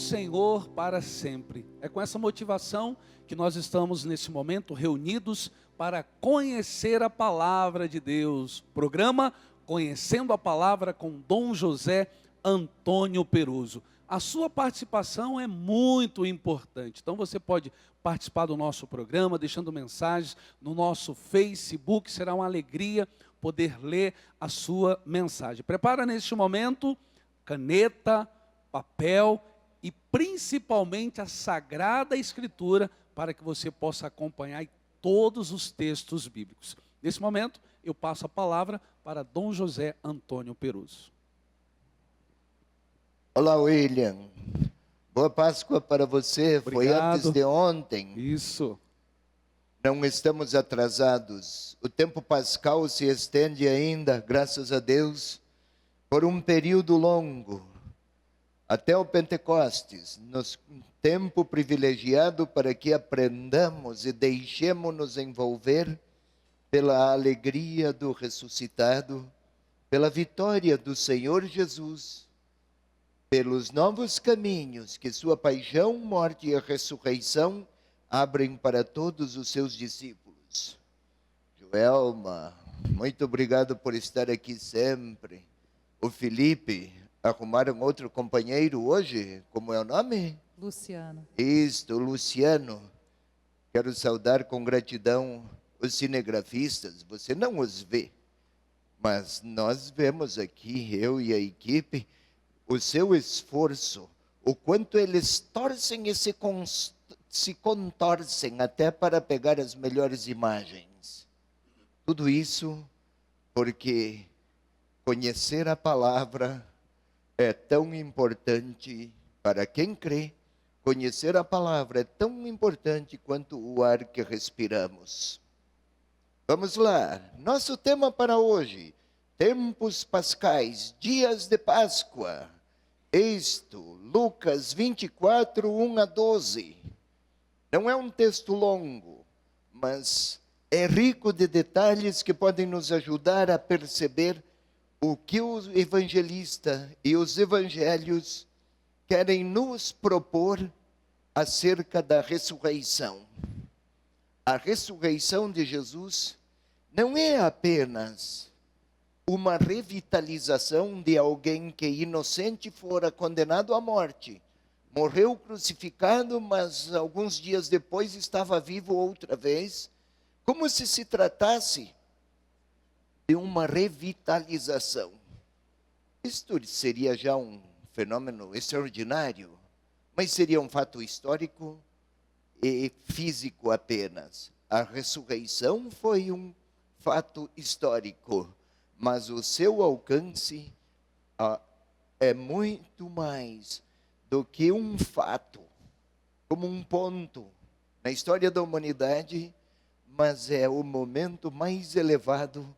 Senhor para sempre. É com essa motivação que nós estamos nesse momento reunidos para conhecer a palavra de Deus. Programa Conhecendo a Palavra com Dom José Antônio Peruso. A sua participação é muito importante. Então você pode participar do nosso programa, deixando mensagens no nosso Facebook. Será uma alegria poder ler a sua mensagem. Prepara neste momento caneta, papel e principalmente a Sagrada Escritura para que você possa acompanhar todos os textos bíblicos. Nesse momento, eu passo a palavra para Dom José Antônio Peruso. Olá, William. Boa Páscoa para você. Obrigado. Foi antes de ontem. Isso. Não estamos atrasados. O tempo pascal se estende ainda, graças a Deus, por um período longo. Até o Pentecostes, um tempo privilegiado para que aprendamos e deixemos-nos envolver pela alegria do ressuscitado, pela vitória do Senhor Jesus, pelos novos caminhos que sua paixão, morte e ressurreição abrem para todos os seus discípulos. Joelma, muito obrigado por estar aqui sempre. O Felipe, arrumaram outro companheiro hoje? Como é o nome? Luciano. Isto, Luciano. Quero saudar com gratidão os cinegrafistas. Você não os vê, mas nós vemos aqui, eu e a equipe, o seu esforço, o quanto eles torcem e se contorcem até para pegar as melhores imagens. Tudo isso porque conhecer a palavra é tão importante para quem crê. Conhecer a palavra é tão importante quanto o ar que respiramos. Vamos lá, nosso tema para hoje, tempos pascais, dias de Páscoa. Isto, Lucas 24, 1 a 12. Não é um texto longo, mas é rico de detalhes que podem nos ajudar a perceber o que o evangelista e os evangelhos querem nos propor acerca da ressurreição. A ressurreição de Jesus não é apenas uma revitalização de alguém que inocente fora condenado à morte. Morreu crucificado, mas alguns dias depois estava vivo outra vez, como se tratasse de uma revitalização. Isto seria já um fenômeno extraordinário, mas seria um fato histórico e físico apenas. A ressurreição foi um fato histórico, mas o seu alcance é muito mais do que um fato, como um ponto na história da humanidade, mas é o momento mais elevado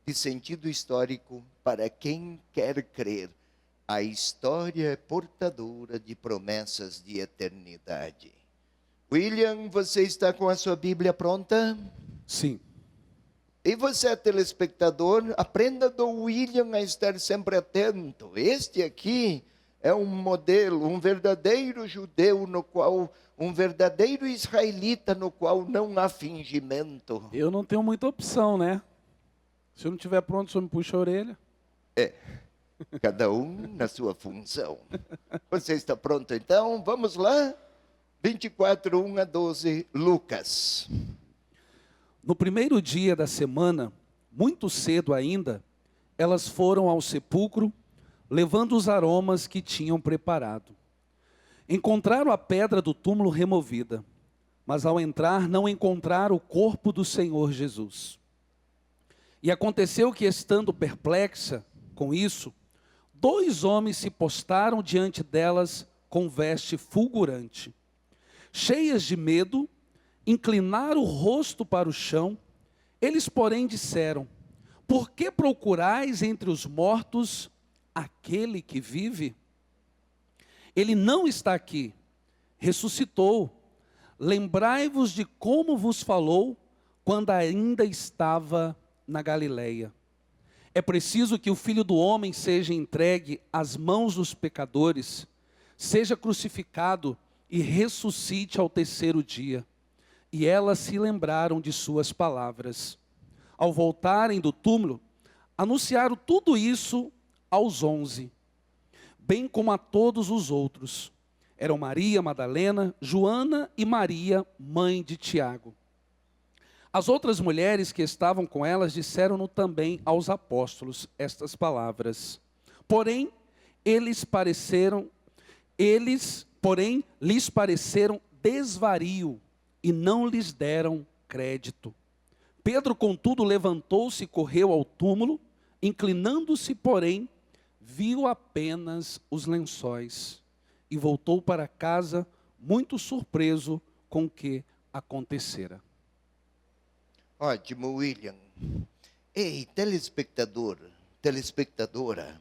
de sentido histórico para quem quer crer. A história é portadora de promessas de eternidade. William, você está com a sua Bíblia pronta? Sim. E você, telespectador, aprenda do William a estar sempre atento. Este aqui é um modelo, um verdadeiro judeu no qual, um verdadeiro israelita no qual não há fingimento. Eu não tenho muita opção, né? Se eu não estiver pronto, o senhor me puxa a orelha. É, cada um na sua função. Você está pronto então? Vamos lá? 24, 1 a 12, Lucas. No primeiro dia da semana, muito cedo ainda, elas foram ao sepulcro, levando os aromas que tinham preparado. Encontraram a pedra do túmulo removida, mas ao entrar não encontraram o corpo do Senhor Jesus. E aconteceu que, estando perplexa com isso, 2 homens se postaram diante delas com veste fulgurante. Cheias de medo, inclinaram o rosto para o chão. Eles, porém, disseram: por que procurais entre os mortos aquele que vive? Ele não está aqui, ressuscitou. Lembrai-vos de como vos falou quando ainda estava na Galileia. É preciso que o Filho do Homem seja entregue às mãos dos pecadores, seja crucificado e ressuscite ao 3º dia. E elas se lembraram de suas palavras. Ao voltarem do túmulo, anunciaram tudo isso aos 11, bem como a todos os outros. Eram Maria Madalena, Joana e Maria, mãe de Tiago. As outras mulheres que estavam com elas disseram-no também aos apóstolos estas palavras. Porém, lhes pareceram desvario e não lhes deram crédito. Pedro, contudo, levantou-se e correu ao túmulo, inclinando-se, porém, viu apenas os lençóis e voltou para casa muito surpreso com o que acontecera. Ótimo, William. Ei, telespectador, telespectadora.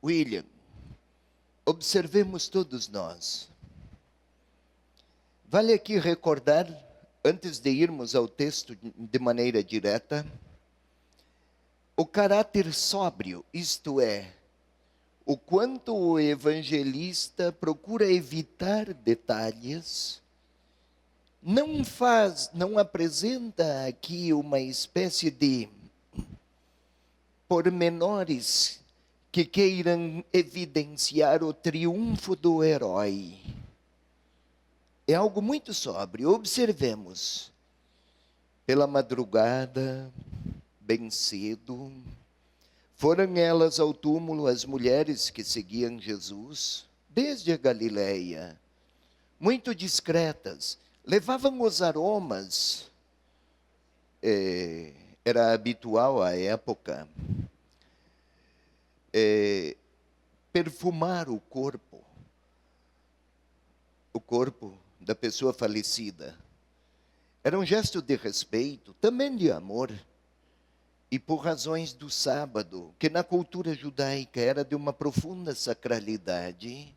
William, observemos todos nós. Vale aqui recordar, antes de irmos ao texto de maneira direta, o caráter sóbrio, isto é, o quanto o evangelista procura evitar detalhes, não apresenta aqui uma espécie de pormenores que queiram evidenciar o triunfo do herói. É algo muito sóbrio. Observemos. Pela madrugada, bem cedo, foram elas ao túmulo, as mulheres que seguiam Jesus, desde a Galileia, muito discretas. Levavam os aromas, era habitual à época, perfumar o corpo da pessoa falecida. Era um gesto de respeito, também de amor, e por razões do sábado, que na cultura judaica era de uma profunda sacralidade,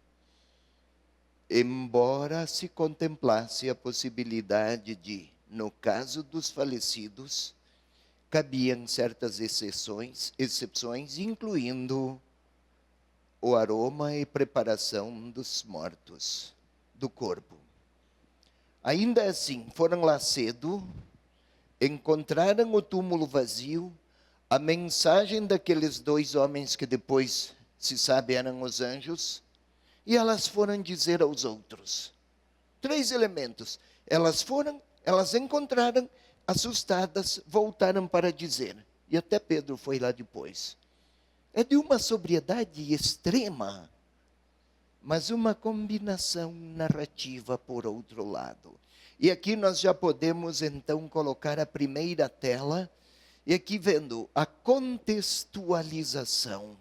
embora se contemplasse a possibilidade de, no caso dos falecidos, cabiam certas exceções, incluindo o aroma e preparação dos mortos, do corpo. Ainda assim, foram lá cedo, encontraram o túmulo vazio, a mensagem daqueles 2 homens que depois se sabe eram os anjos, e elas foram dizer aos outros. 3 elementos. Elas encontraram, assustadas, voltaram para dizer. E até Pedro foi lá depois. É de uma sobriedade extrema, mas uma combinação narrativa por outro lado. E aqui nós já podemos então colocar a primeira tela, e aqui vendo a contextualização.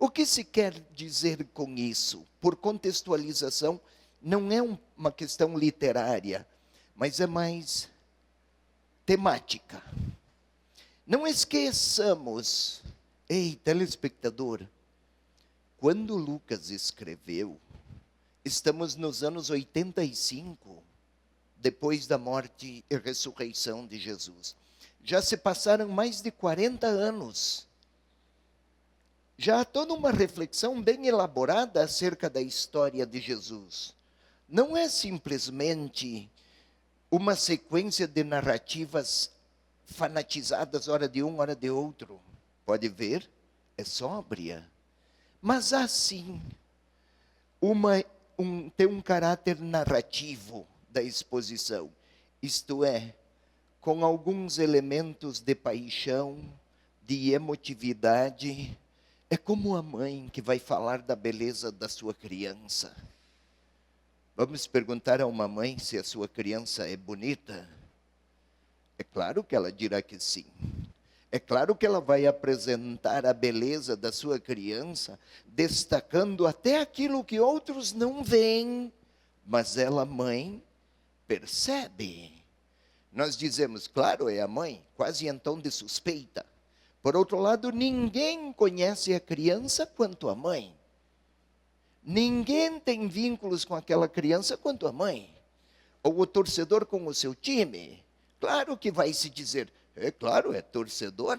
O que se quer dizer com isso? Por contextualização, não é uma questão literária, mas é mais temática. Não esqueçamos, ei, telespectador, quando Lucas escreveu, estamos nos anos 85, depois da morte e ressurreição de Jesus. Já se passaram mais de 40 anos. Já há toda uma reflexão bem elaborada acerca da história de Jesus. Não é simplesmente uma sequência de narrativas fanatizadas, hora de um, hora de outro. Pode ver, é sóbria. Mas há sim uma tem um caráter narrativo da exposição. Isto é, com alguns elementos de paixão, de emotividade. É como a mãe que vai falar da beleza da sua criança. Vamos perguntar a uma mãe se a sua criança é bonita? É claro que ela dirá que sim. É claro que ela vai apresentar a beleza da sua criança, destacando até aquilo que outros não veem, mas ela, mãe, percebe. Nós dizemos, claro, é a mãe, quase em tom de suspeita. Por outro lado, ninguém conhece a criança quanto a mãe. Ninguém tem vínculos com aquela criança quanto a mãe. Ou o torcedor com o seu time. Claro que vai se dizer, é claro, é torcedor.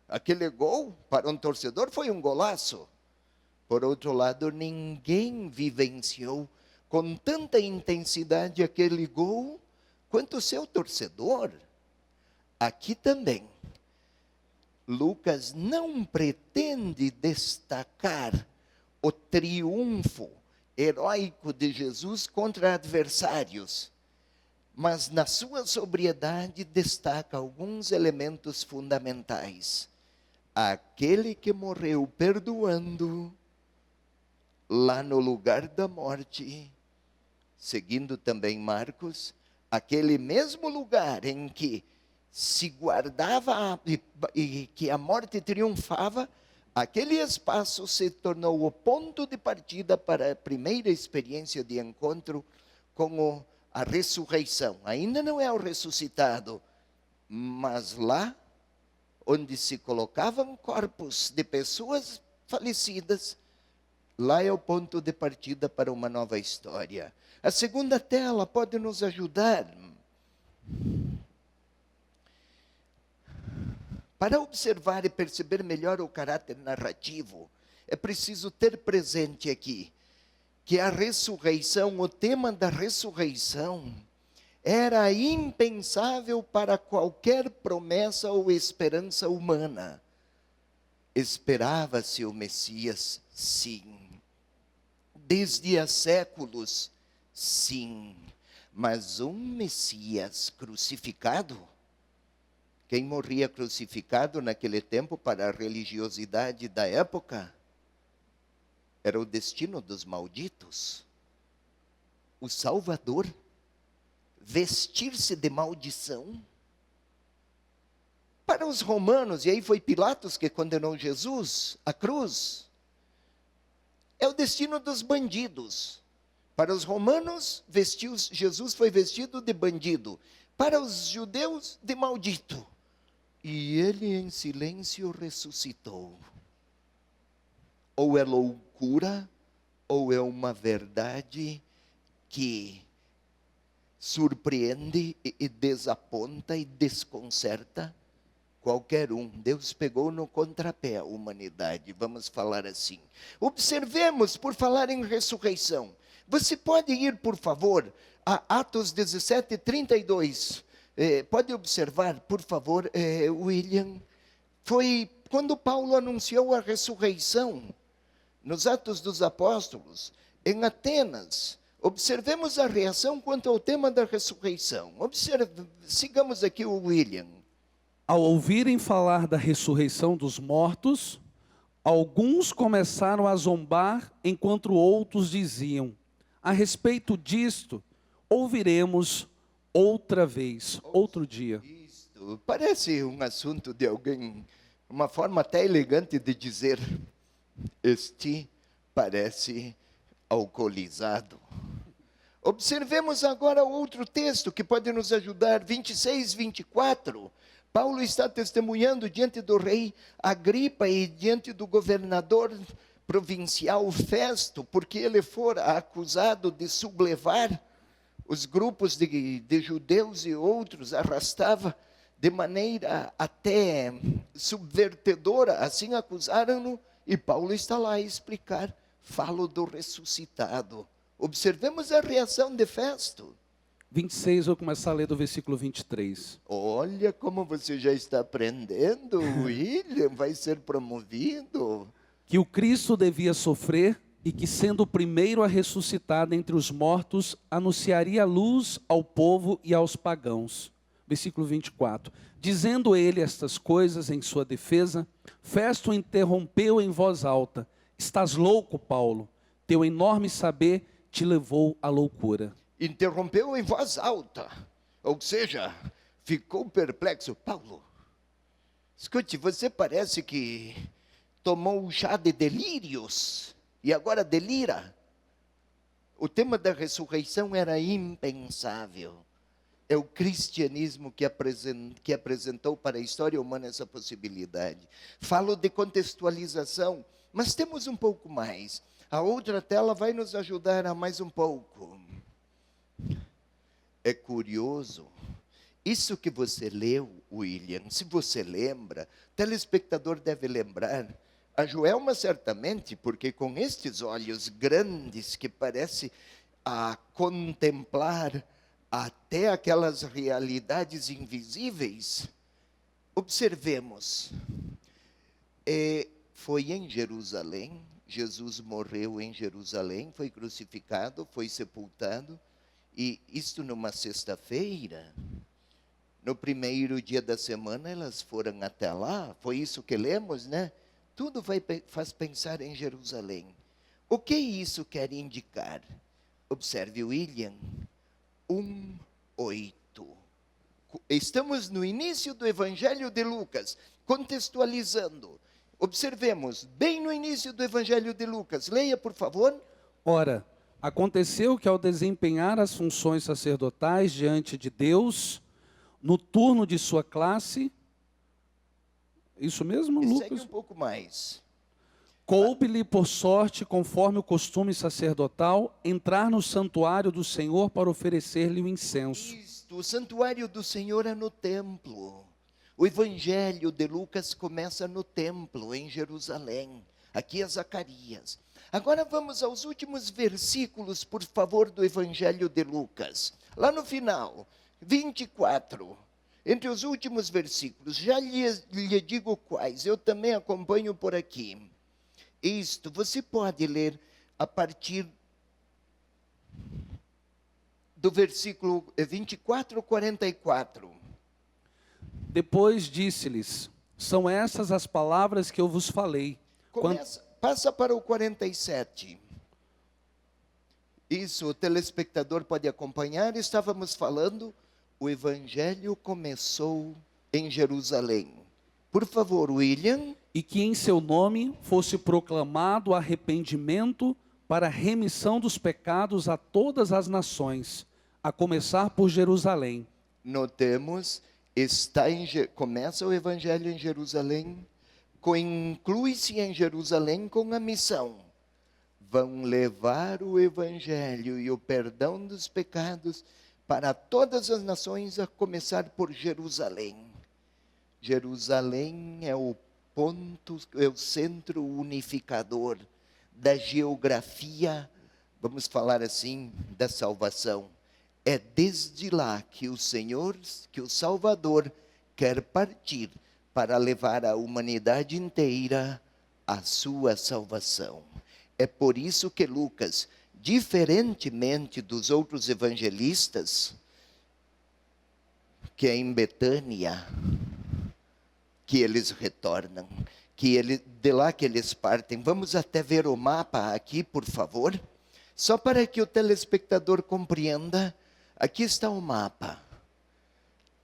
Aquele gol, para um torcedor, foi um golaço. Por outro lado, ninguém vivenciou com tanta intensidade aquele gol quanto o seu torcedor. Aqui também, Lucas não pretende destacar o triunfo heróico de Jesus contra adversários, mas na sua sobriedade destaca alguns elementos fundamentais. Aquele que morreu perdoando lá no lugar da morte, seguindo também Marcos, aquele mesmo lugar em que se guardava e que a morte triunfava, aquele espaço se tornou o ponto de partida para a primeira experiência de encontro com a ressurreição. Ainda não é o ressuscitado, mas lá onde se colocavam corpos de pessoas falecidas, lá é o ponto de partida para uma nova história. A segunda tela pode nos ajudar. Para observar e perceber melhor o caráter narrativo, é preciso ter presente aqui que a ressurreição, o tema da ressurreição, era impensável para qualquer promessa ou esperança humana. Esperava-se o Messias, sim. Desde há séculos, sim. Mas um Messias crucificado? Quem morria crucificado naquele tempo para a religiosidade da época era o destino dos malditos. O Salvador vestir-se de maldição. Para os romanos, e aí foi Pilatos que condenou Jesus à cruz, é o destino dos bandidos. Para os romanos, Jesus foi vestido de bandido. Para os judeus, de maldito. E ele em silêncio ressuscitou. Ou é loucura, ou é uma verdade que surpreende e desaponta e desconcerta qualquer um. Deus pegou no contrapé a humanidade, vamos falar assim. Observemos, por falar em ressurreição. Você pode ir, por favor, a Atos 17, 32. Pode observar, por favor, William. Foi quando Paulo anunciou a ressurreição, nos Atos dos Apóstolos, em Atenas. Observemos a reação quanto ao tema da ressurreição. Sigamos aqui o William. Ao ouvirem falar da ressurreição dos mortos, alguns começaram a zombar, enquanto outros diziam, a respeito disto, ouviremos outra vez, outro dia. Isto parece um assunto de alguém, uma forma até elegante de dizer, este parece alcoolizado. Observemos agora outro texto que pode nos ajudar, 26, 24. Paulo está testemunhando diante do rei Agripa e diante do governador provincial Festo, porque ele fora acusado de sublevar os grupos de judeus e outros, arrastava de maneira até subvertedora, assim acusaram-no, e Paulo está lá a explicar, falo do ressuscitado. Observemos a reação de Festo. 26, vou começar a ler do versículo 23. Olha como você já está aprendendo, William, vai ser promovido. Que o Cristo devia sofrer e que, sendo o primeiro a ressuscitar dentre os mortos, anunciaria a luz ao povo e aos pagãos. Versículo 24. Dizendo ele estas coisas em sua defesa, Festo interrompeu em voz alta: Estás louco, Paulo? Teu enorme saber te levou à loucura. Interrompeu em voz alta, ou seja, ficou perplexo. Paulo, escute, você parece que tomou um chá de delírios e agora delira. O tema da ressurreição era impensável. É o cristianismo que apresentou para a história humana essa possibilidade. Falo de contextualização, mas temos um pouco mais. A outra tela vai nos ajudar a mais um pouco. É curioso. Isso que você leu, William, se você lembra, o telespectador deve lembrar, a Joelma certamente, porque com estes olhos grandes que parece a contemplar até aquelas realidades invisíveis, observemos, foi em Jerusalém, Jesus morreu em Jerusalém, foi crucificado, foi sepultado, e isto numa sexta-feira. No primeiro dia da semana elas foram até lá, foi isso que lemos, né? Tudo faz pensar em Jerusalém. O que isso quer indicar? Observe, William, 1:8. Estamos no início do Evangelho de Lucas, contextualizando. Observemos, bem no início do Evangelho de Lucas. Leia, por favor. Ora, aconteceu que ao desempenhar as funções sacerdotais diante de Deus, no turno de sua classe, isso mesmo, Segue Lucas? um pouco mais. Coube-lhe por sorte, conforme o costume sacerdotal, entrar no santuário do Senhor para oferecer-lhe o incenso. Isto, o santuário do Senhor é no templo. O Evangelho de Lucas começa no templo, em Jerusalém. Aqui é Zacarias. Agora vamos aos últimos versículos, por favor, do Evangelho de Lucas. Lá no final, 24. Entre os últimos versículos, já lhe digo quais, eu também acompanho por aqui. Isto, você pode ler a partir do versículo 24 ao 44. Depois disse-lhes: São essas as palavras que eu vos falei. Passa para o 47. Isso, o telespectador pode acompanhar. Estávamos falando, o Evangelho começou em Jerusalém. Por favor, William. E que em seu nome fosse proclamado arrependimento para remissão dos pecados a todas as nações, a começar por Jerusalém. Notemos, começa o Evangelho em Jerusalém, inclui-se em Jerusalém com a missão. Vão levar o Evangelho e o perdão dos pecados para todas as nações, a começar por Jerusalém. Jerusalém é o ponto, é o centro unificador da geografia, vamos falar assim, da salvação. É desde lá que o Senhor, que o Salvador, quer partir para levar a humanidade inteira à sua salvação. É por isso que Lucas, diferentemente dos outros evangelistas, que é em Betânia que eles retornam, de lá que eles partem. Vamos até ver o mapa aqui, por favor, só para que o telespectador compreenda. Aqui está o mapa.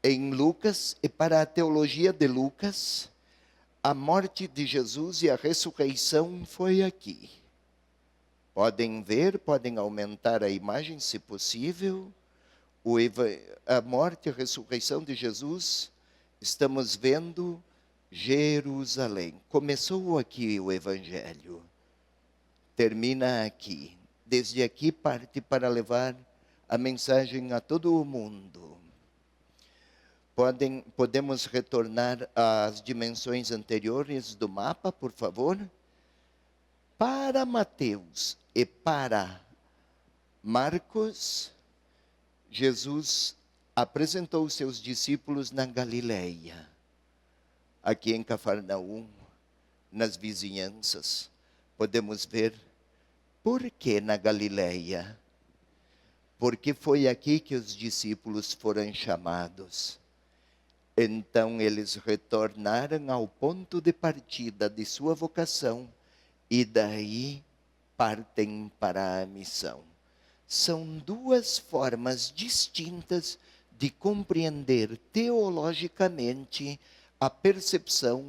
Em Lucas, e para a teologia de Lucas, a morte de Jesus e a ressurreição foi aqui. Podem ver, podem aumentar a imagem, se possível. A morte e a ressurreição de Jesus, estamos vendo Jerusalém. Começou aqui o Evangelho, termina aqui. Desde aqui parte para levar a mensagem a todo o mundo. Podemos retornar às dimensões anteriores do mapa, por favor? Para Mateus e para Marcos, Jesus apresentou os seus discípulos na Galileia, aqui em Cafarnaum, nas vizinhanças. Podemos ver por que na Galileia? Porque foi aqui que os discípulos foram chamados. Então eles retornaram ao ponto de partida de sua vocação e daí partem para a missão. São duas formas distintas de compreender teologicamente a percepção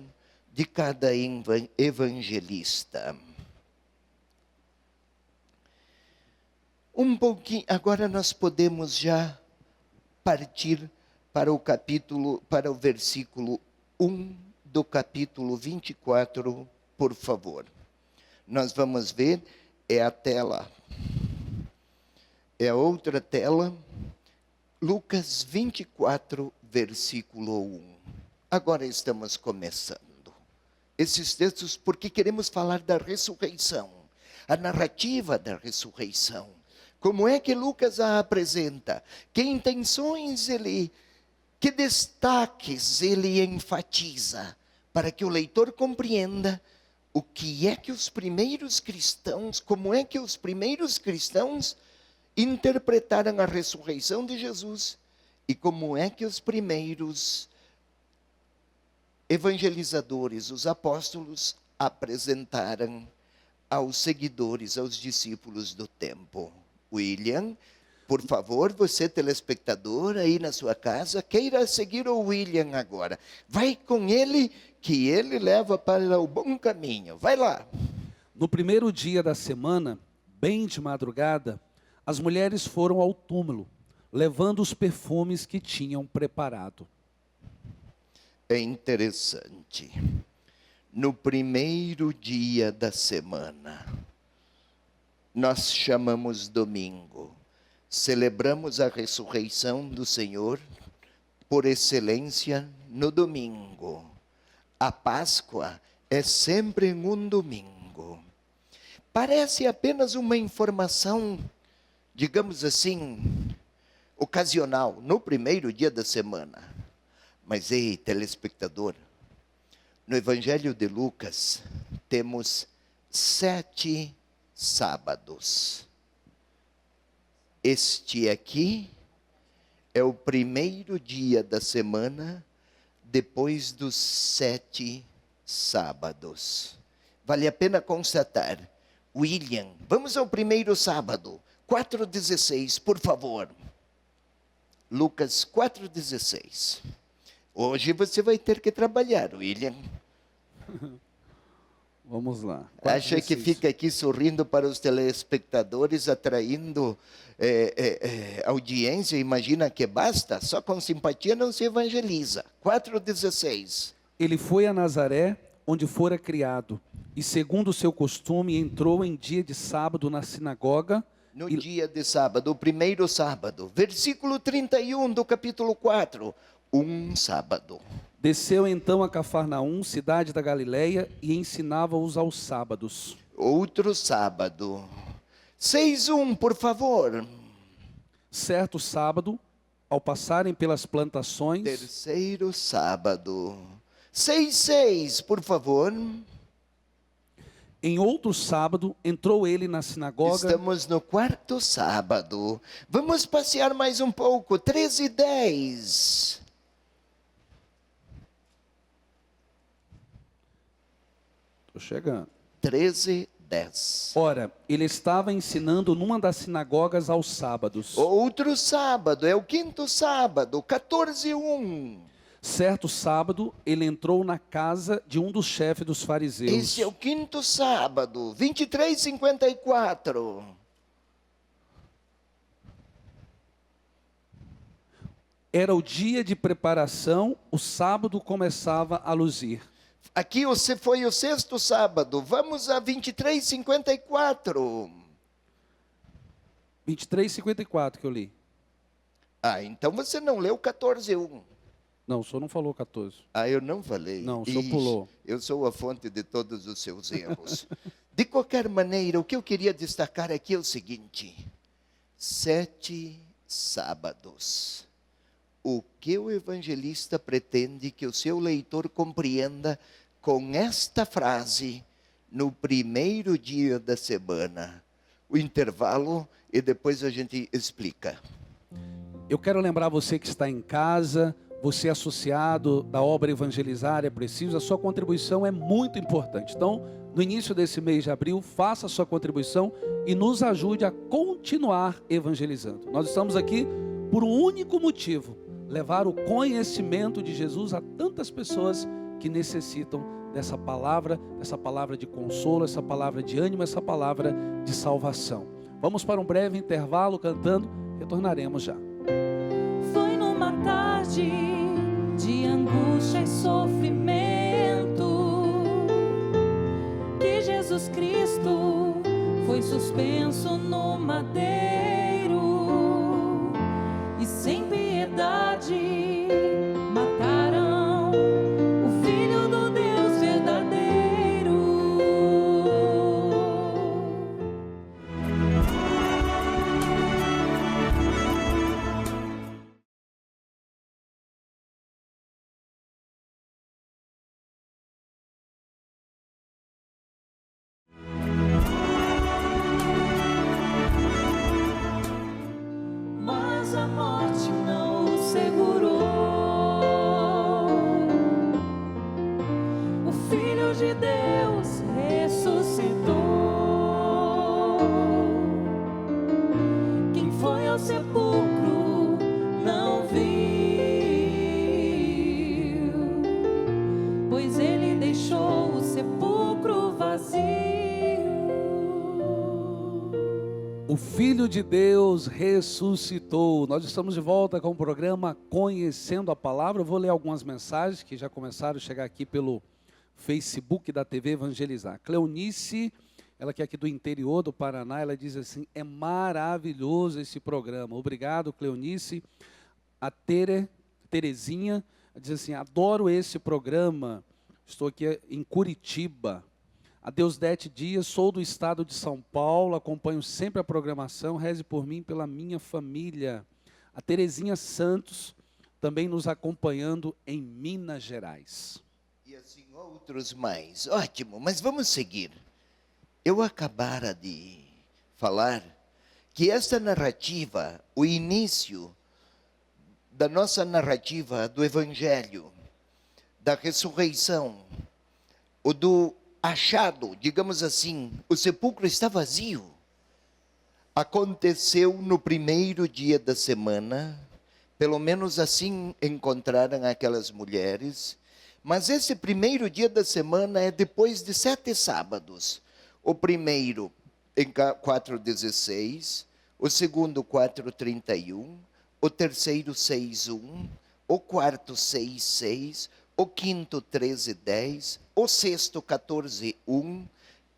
de cada evangelista. Um pouquinho, agora nós podemos já partir para o versículo 1 do capítulo 24, por favor. Nós vamos ver, é a tela, é a outra tela, Lucas 24, versículo 1. Agora estamos começando esses textos porque queremos falar da ressurreição, a narrativa da ressurreição. Como é que Lucas a apresenta? Que intenções que destaques ele enfatiza para que o leitor compreenda o que é que os primeiros cristãos, como é que os primeiros cristãos interpretaram a ressurreição de Jesus e como é que os primeiros evangelizadores, os apóstolos, apresentaram aos seguidores, aos discípulos do tempo. William, por favor, você telespectador aí na sua casa, queira seguir o William agora. Vai com ele, que ele leva para o bom caminho. Vai lá. No primeiro dia da semana, bem de madrugada, as mulheres foram ao túmulo, levando os perfumes que tinham preparado. É interessante. No primeiro dia da semana, nós chamamos domingo. Celebramos a ressurreição do Senhor, por excelência, no domingo. A Páscoa é sempre um domingo. Parece apenas uma informação, digamos assim, ocasional, no primeiro dia da semana. Mas, ei, telespectador, no Evangelho de Lucas, temos 7 sábados. Este aqui é o primeiro dia da semana, depois dos 7 sábados. Vale a pena constatar. William, vamos ao primeiro sábado, 4:16, por favor. Lucas 4:16. Hoje você vai ter que trabalhar, William. Vamos lá. Acha que fica aqui sorrindo para os telespectadores, atraindo audiência? Imagina que basta? Só com simpatia não se evangeliza. 4:16. Ele foi a Nazaré, onde fora criado, e segundo o seu costume, entrou em dia de sábado na sinagoga. No dia de sábado, o primeiro sábado. Versículo 31 do capítulo 4. Um sábado. Desceu então a Cafarnaum, cidade da Galileia, e ensinava-os aos sábados. Outro sábado. 6:1, por favor. Certo sábado, ao passarem pelas plantações. Terceiro sábado. 6:6, por favor. Em outro sábado, entrou ele na sinagoga. Estamos no quarto sábado. Vamos passear mais um pouco. 13:10. Estou chegando. 13:10. Ora, ele estava ensinando numa das sinagogas aos sábados. Outro sábado, é o quinto sábado. 14:1. Certo sábado, ele entrou na casa de um dos chefes dos fariseus. Esse é o quinto sábado. 23:54. Era o dia de preparação, o sábado começava a luzir. Aqui você foi o sexto sábado. Vamos a 23:54. 23:54 que eu li. Ah, então você não leu 14:1. Não, o senhor não falou 14. Ah, eu não falei. Não, o senhor pulou. Eu sou a fonte de todos os seus erros. De qualquer maneira, o que eu queria destacar aqui é o seguinte: 7 sábados. O que o evangelista pretende que o seu leitor compreenda com esta frase no primeiro dia da semana? o intervalo e depois a gente explica. Eu quero lembrar você que está em casa, você associado da obra Evangelizar é Preciso, a sua contribuição é muito importante. Então, no início desse mês de abril, faça a sua contribuição e nos ajude a continuar evangelizando. Nós estamos aqui por um único motivo: levar o conhecimento de Jesus a tantas pessoas que necessitam dessa palavra de consolo, essa palavra de ânimo, essa palavra de salvação. Vamos para um breve intervalo cantando, retornaremos já. Foi numa tarde de angústia e sofrimento que Jesus Cristo foi suspenso no madeiro, e sem piedade mataram o Filho do Deus verdadeiro. Mas a morte não o segurou. O Filho de Deus ressuscitou. Quem foi ao sepulcro não viu, pois ele deixou o sepulcro vazio. O Filho de Deus ressuscitou. Nós estamos de volta com o programa Conhecendo a Palavra. Eu vou ler algumas mensagens que já começaram a chegar aqui pelo Facebook da TV Evangelizar. Cleonice, ela que é aqui do interior do Paraná, ela diz assim: é maravilhoso esse programa. Obrigado, Cleonice. A Terezinha diz assim: adoro esse programa. Estou aqui em Curitiba. A Deusdete Dias, sou do estado de São Paulo, acompanho sempre a programação, reze por mim e pela minha família. A Terezinha Santos, também nos acompanhando em Minas Gerais. E assim outros mais. Ótimo, mas vamos seguir. Eu acabara de falar que essa narrativa, o início da nossa narrativa do Evangelho, da ressurreição, ou do achado, digamos assim, o sepulcro está vazio, aconteceu no primeiro dia da semana, pelo menos assim encontraram aquelas mulheres, mas esse primeiro dia da semana é depois de 7 sábados. O primeiro em 4:16, o segundo 4:31, o terceiro 6:1, o quarto 6:6, o quinto 13:10, o sexto 14:1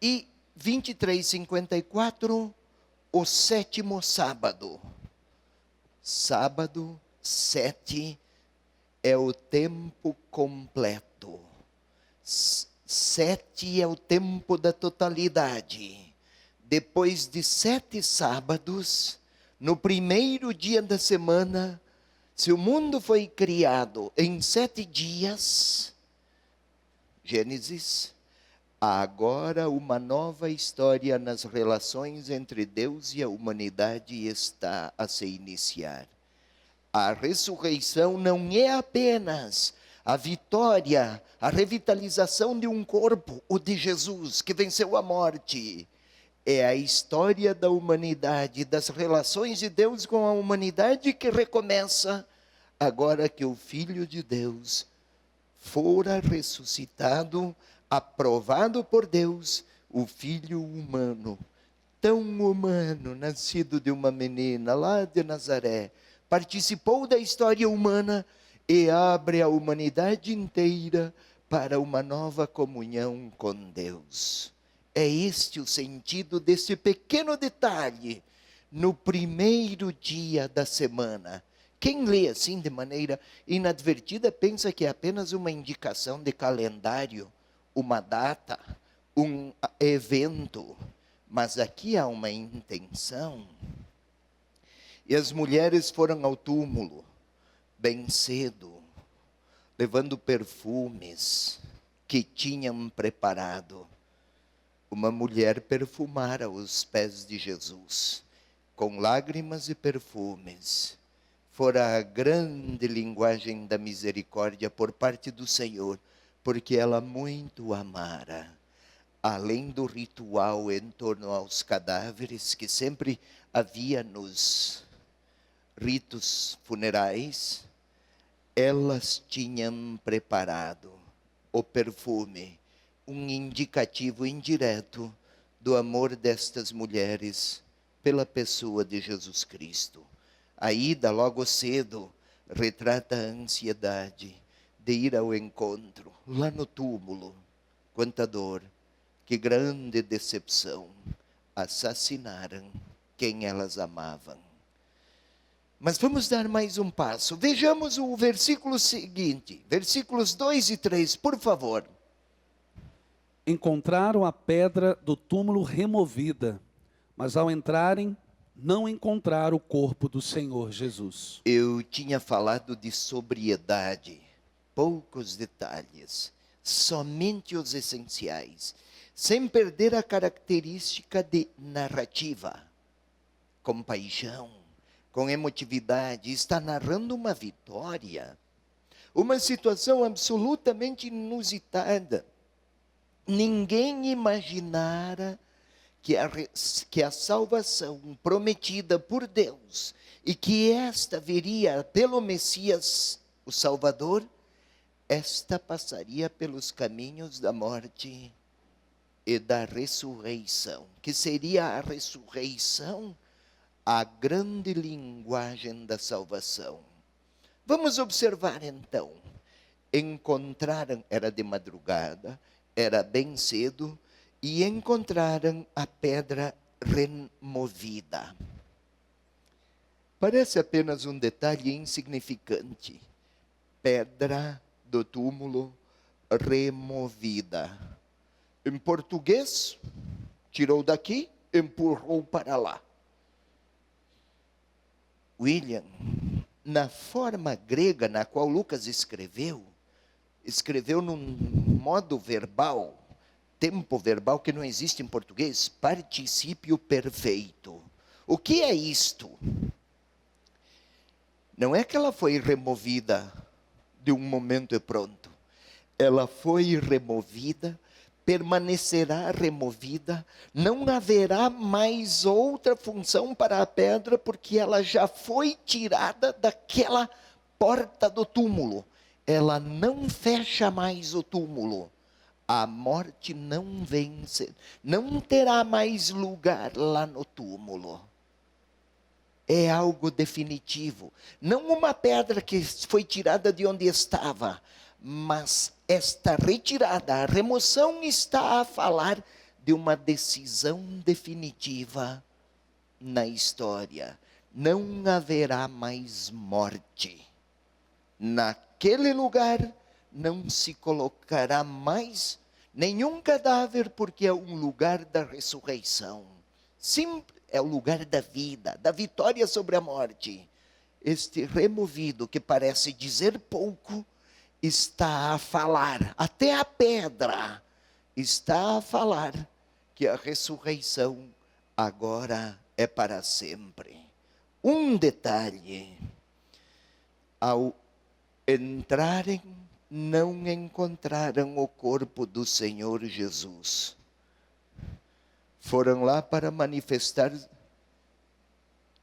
e 23:54, o sétimo sábado. Sábado 7 é o tempo completo. 7 é o tempo da totalidade. Depois de 7 sábados, no primeiro dia da semana, se o mundo foi criado em 7 dias, Gênesis, agora uma nova história nas relações entre Deus e a humanidade está a se iniciar. A ressurreição não é apenas a vitória, a revitalização de um corpo, o de Jesus, que venceu a morte. É a história da humanidade, das relações de Deus com a humanidade que recomeça agora que o Filho de Deus fora ressuscitado, aprovado por Deus, o Filho humano, tão humano, nascido de uma menina lá de Nazaré, participou da história humana e abre a humanidade inteira para uma nova comunhão com Deus. É este o sentido desse pequeno detalhe no primeiro dia da semana. Quem lê assim de maneira inadvertida pensa que é apenas uma indicação de calendário, uma data, um evento. Mas aqui há uma intenção. E as mulheres foram ao túmulo bem cedo, levando perfumes que tinham preparado. uma mulher perfumara os pés de Jesus, com lágrimas e perfumes. Fora a grande linguagem da misericórdia por parte do Senhor, porque ela muito amara. Além do ritual em torno aos cadáveres, que sempre havia nos ritos funerais, elas tinham preparado o perfume, um indicativo indireto do amor destas mulheres pela pessoa de Jesus Cristo. A ida logo cedo retrata a ansiedade de ir ao encontro, lá no túmulo. Quanta dor, que grande decepção. Assassinaram quem elas amavam. Mas vamos dar mais um passo. Vejamos o versículo seguinte, versículos 2 e 3, por favor. Encontraram a pedra do túmulo removida, mas ao entrarem, não encontraram o corpo do Senhor Jesus. Eu tinha falado de sobriedade, poucos detalhes, somente os essenciais, sem perder a característica de narrativa, compaixão, com emotividade. Está narrando uma vitória, uma situação absolutamente inusitada. Ninguém imaginara que a salvação prometida por Deus e que esta viria pelo Messias, o Salvador, esta passaria pelos caminhos da morte e da ressurreição, que seria a ressurreição, a grande linguagem da salvação. Vamos observar então. Encontraram, era de madrugada, era bem cedo, e encontraram a pedra removida. Parece apenas um detalhe insignificante. Pedra do túmulo removida. Em português, tirou daqui, empurrou para lá. William, na forma grega na qual Lucas escreveu num modo verbal, tempo verbal que não existe em português, particípio perfeito. O que é isto? Não é que ela foi removida de um momento e pronto. Ela foi removida, permanecerá removida, não haverá mais outra função para a pedra, porque ela já foi tirada daquela porta do túmulo. Ela não fecha mais o túmulo. A morte não vence, não terá mais lugar lá no túmulo. É algo definitivo. Não uma pedra que foi tirada de onde estava, mas esta retirada, a remoção está a falar de uma decisão definitiva na história. Não haverá mais morte. Naquele lugar não se colocará mais nenhum cadáver, porque é um lugar da ressurreição. É o lugar da vida, da vitória sobre a morte. Este removido, que parece dizer pouco, está a falar, até a pedra está a falar que a ressurreição agora é para sempre. Um detalhe: ao entrarem, não encontraram o corpo do Senhor Jesus. Foram lá para manifestar,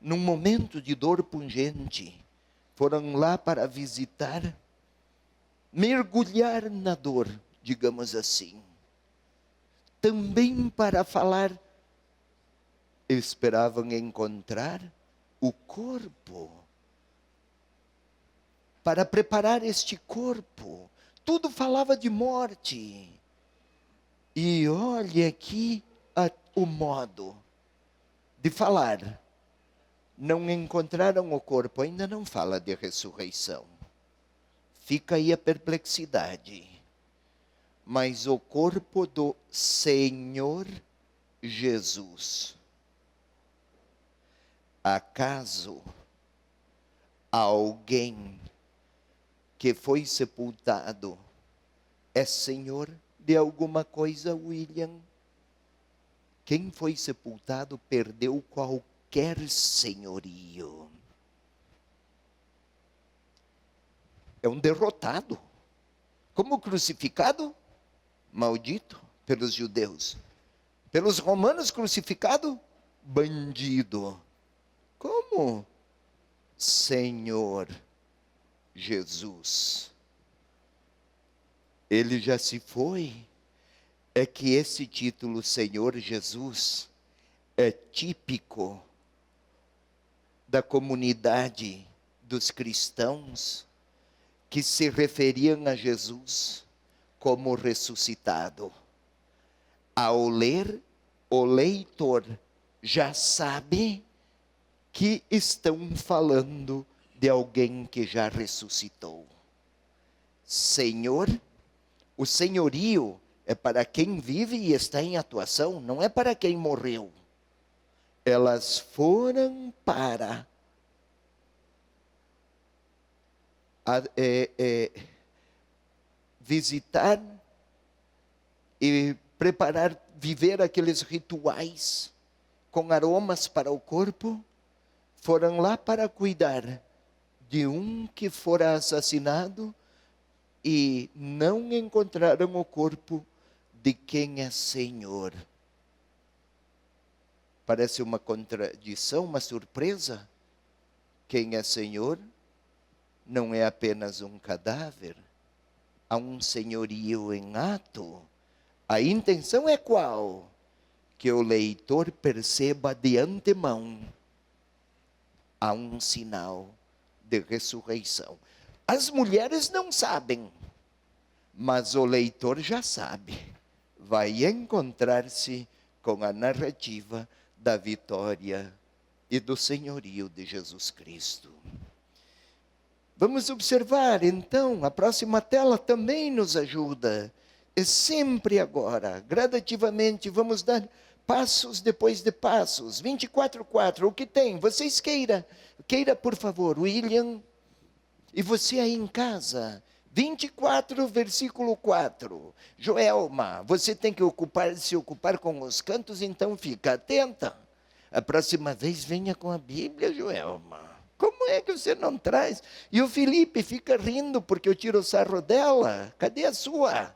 num momento de dor pungente, foram lá para visitar, mergulhar na dor, digamos assim. Também para falar, esperavam encontrar o corpo, para preparar este corpo. Tudo falava de morte. E olhe aqui o modo de falar. Não encontraram o corpo, ainda não fala de ressurreição. Fica aí a perplexidade. Mas o corpo do Senhor Jesus. Acaso alguém que foi sepultado é senhor de alguma coisa, William? quem foi sepultado perdeu qualquer senhorio. É um derrotado. Como crucificado? Maldito pelos judeus. Pelos romanos crucificado? Bandido. Como? Senhor Jesus. Ele já se foi. É que esse título, Senhor Jesus, é típico da comunidade dos cristãos que se referiam a Jesus como ressuscitado. Ao ler, o leitor já sabe que estão falando de alguém que já ressuscitou. Senhor, o senhorio é para quem vive e está em atuação, não é para quem morreu. Elas foram para visitar e preparar, viver aqueles rituais com aromas para o corpo. Foram lá para cuidar de um que fora assassinado e não encontraram o corpo de quem é Senhor. Parece uma contradição, uma surpresa. Quem é Senhor não é apenas um cadáver, há um senhorio em ato. A intenção é qual? Que o leitor perceba de antemão, há um sinal de ressurreição. As mulheres não sabem, mas o leitor já sabe. Vai encontrar-se com a narrativa da vitória e do senhorio de Jesus Cristo. Vamos observar, então, a próxima tela também nos ajuda. É sempre agora, gradativamente, vamos dar passos depois de passos. 24:4, o que tem? Vocês queira, por favor, William, e você aí em casa. 24, versículo 4. Joelma, você tem que se ocupar com os cantos, então fica atenta. A próxima vez venha com a Bíblia, Joelma. Como é que você não traz? E o Felipe fica rindo porque eu tiro o sarro dela. Cadê a sua?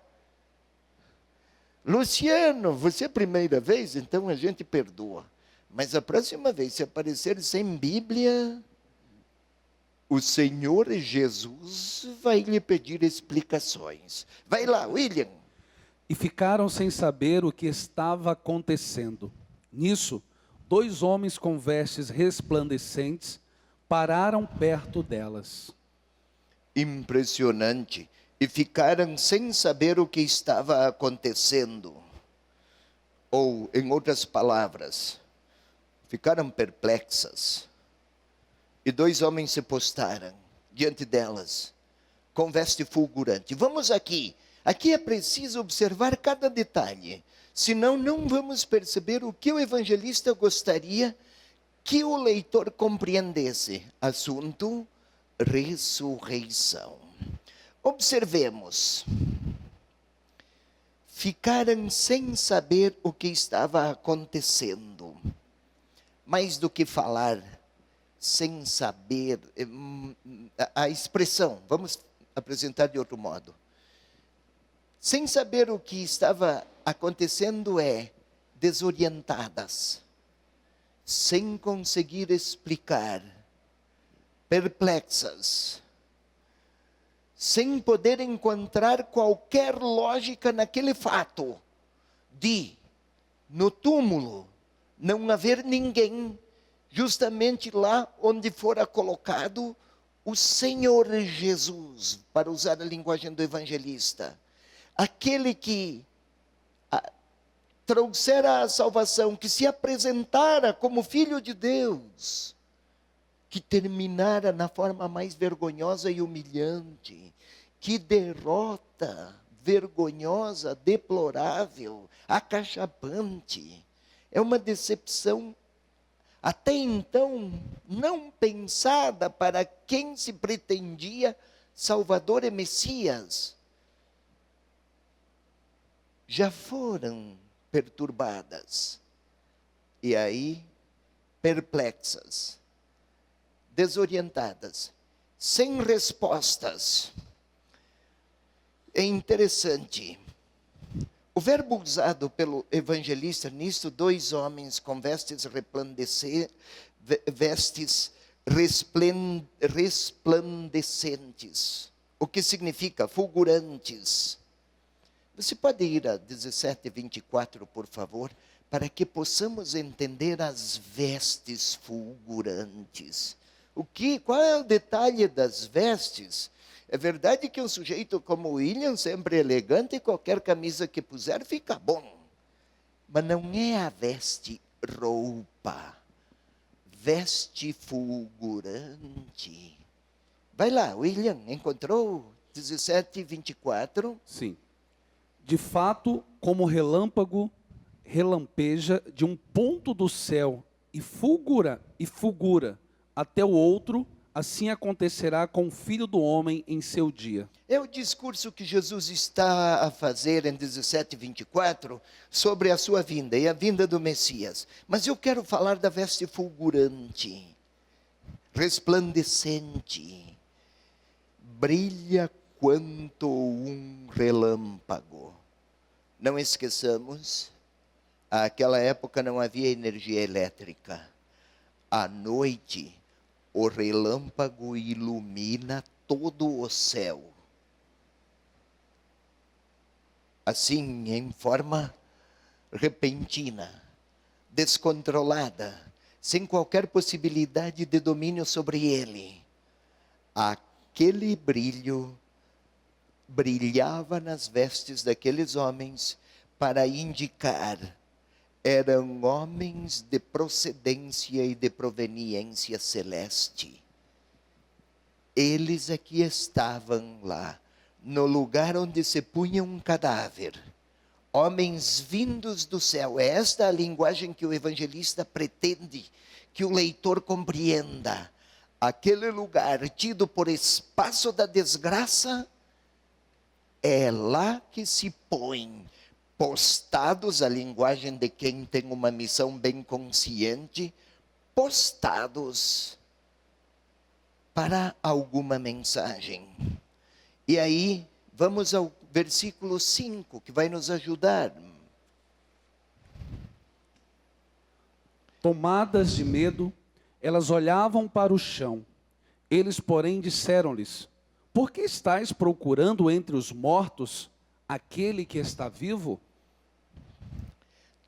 Luciano, você é a primeira vez, então a gente perdoa. Mas a próxima vez, se aparecer sem Bíblia, o Senhor Jesus vai lhe pedir explicações. Vai lá, William. E ficaram sem saber o que estava acontecendo. Nisso, 2 homens com vestes resplandecentes pararam perto delas. Impressionante. E ficaram sem saber o que estava acontecendo. Ou, em outras palavras, ficaram perplexas. E 2 homens se postaram diante delas, com veste fulgurante. Vamos aqui. Aqui é preciso observar cada detalhe. Senão não vamos perceber o que o evangelista gostaria que o leitor compreendesse. Assunto: ressurreição. Observemos. Ficaram sem saber o que estava acontecendo. Mais do que falar, sem saber, a expressão, vamos apresentar de outro modo. Sem saber o que estava acontecendo é desorientadas, sem conseguir explicar, perplexas, sem poder encontrar qualquer lógica naquele fato de, no túmulo, não haver ninguém, justamente lá onde fora colocado o Senhor Jesus, para usar a linguagem do evangelista, aquele que trouxera a salvação, que se apresentara como Filho de Deus, que terminara na forma mais vergonhosa e humilhante. Que derrota vergonhosa, deplorável, acachapante. É uma decepção até então não pensada para quem se pretendia Salvador e Messias. Já foram perturbadas. E aí, perplexas, desorientadas, sem respostas. É interessante. O verbo usado pelo evangelista nisto, 2 homens com vestes resplandecentes. O que significa? Fulgurantes. Você pode ir a 17:24, por favor, para que possamos entender as vestes fulgurantes. Qual é o detalhe das vestes? É verdade que um sujeito como o William, sempre elegante, qualquer camisa que puser fica bom. Mas não é a veste roupa. Veste fulgurante. Vai lá, William, encontrou 17:24? Sim. De fato, como relâmpago relampeja de um ponto do céu e fulgura até o outro, assim acontecerá com o Filho do Homem em seu dia. É o discurso que Jesus está a fazer em 17:24 sobre a sua vinda e a vinda do Messias. Mas eu quero falar da veste fulgurante, resplandecente, brilha quanto um relâmpago. Não esqueçamos, naquela época não havia energia elétrica. À noite, o relâmpago ilumina todo o céu. Assim, em forma repentina, descontrolada, sem qualquer possibilidade de domínio sobre ele. Aquele brilho brilhava nas vestes daqueles homens para indicar eram homens de procedência e de proveniência celeste. Eles aqui estavam lá, no lugar onde se punha um cadáver. Homens vindos do céu. É esta a linguagem que o evangelista pretende que o leitor compreenda. Aquele lugar tido por espaço da desgraça, é lá que se põe, postados, a linguagem de quem tem uma missão bem consciente, postados para alguma mensagem. E aí, vamos ao versículo 5, que vai nos ajudar. Tomadas de medo, elas olhavam para o chão. Eles, porém, disseram-lhes: por que estáis procurando entre os mortos aquele que está vivo?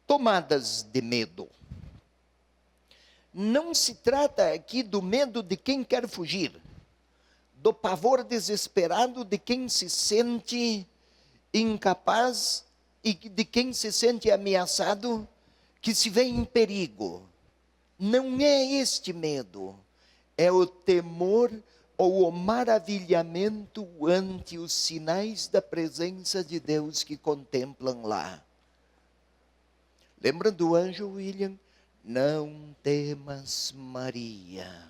Tomadas de medo. Não se trata aqui do medo de quem quer fugir, do pavor desesperado de quem se sente incapaz e de quem se sente ameaçado, que se vê em perigo. Não é este medo, é o temor ou o maravilhamento ante os sinais da presença de Deus que contemplam lá. Lembra do anjo, William? Não temas, Maria.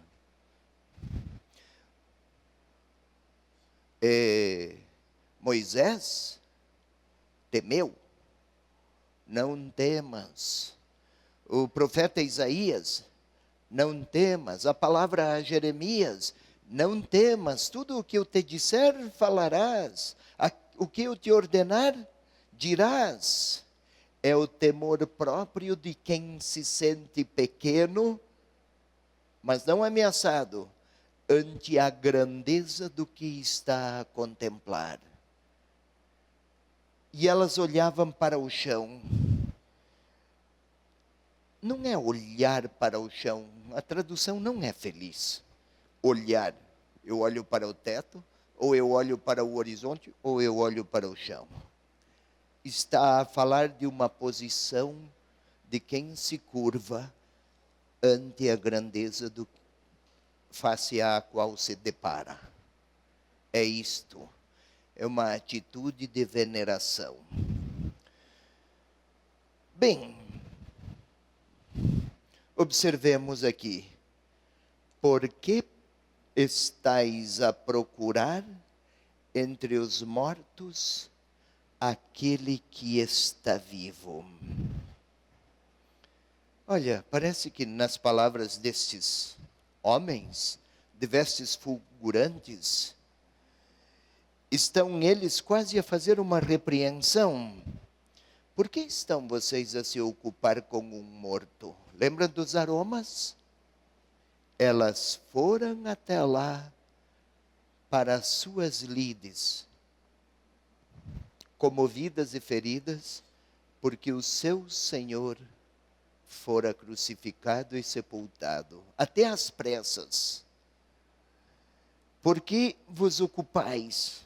Moisés temeu. Não temas. O profeta Isaías, não temas. A palavra a Jeremias, não temas. Tudo o que eu te disser, falarás. O que eu te ordenar, dirás. É o temor próprio de quem se sente pequeno, mas não ameaçado, ante a grandeza do que está a contemplar. E elas olhavam para o chão. Não é olhar para o chão, a tradução não é feliz. Olhar, eu olho para o teto, ou eu olho para o horizonte, ou eu olho para o chão. Está a falar de uma posição de quem se curva ante a grandeza do face à qual se depara. É isto, é uma atitude de veneração. Bem, observemos aqui. Por que estáis a procurar entre os mortos aquele que está vivo? Olha, parece que nas palavras destes homens, de vestes fulgurantes, estão eles quase a fazer uma repreensão. Por que estão vocês a se ocupar com um morto? Lembram dos aromas? Elas foram até lá para as suas lides, comovidas e feridas, porque o seu Senhor fora crucificado e sepultado, até às pressas. Por que vos ocupais?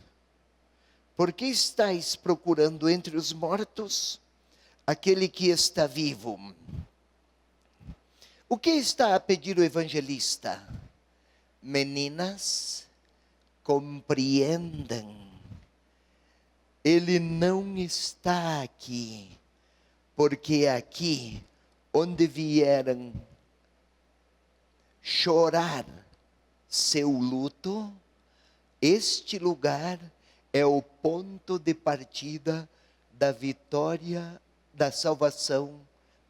Por que estáis procurando entre os mortos aquele que está vivo? O que está a pedir o evangelista? Meninas, compreendam. Ele não está aqui, porque aqui onde vieram chorar seu luto, este lugar é o ponto de partida da vitória, da salvação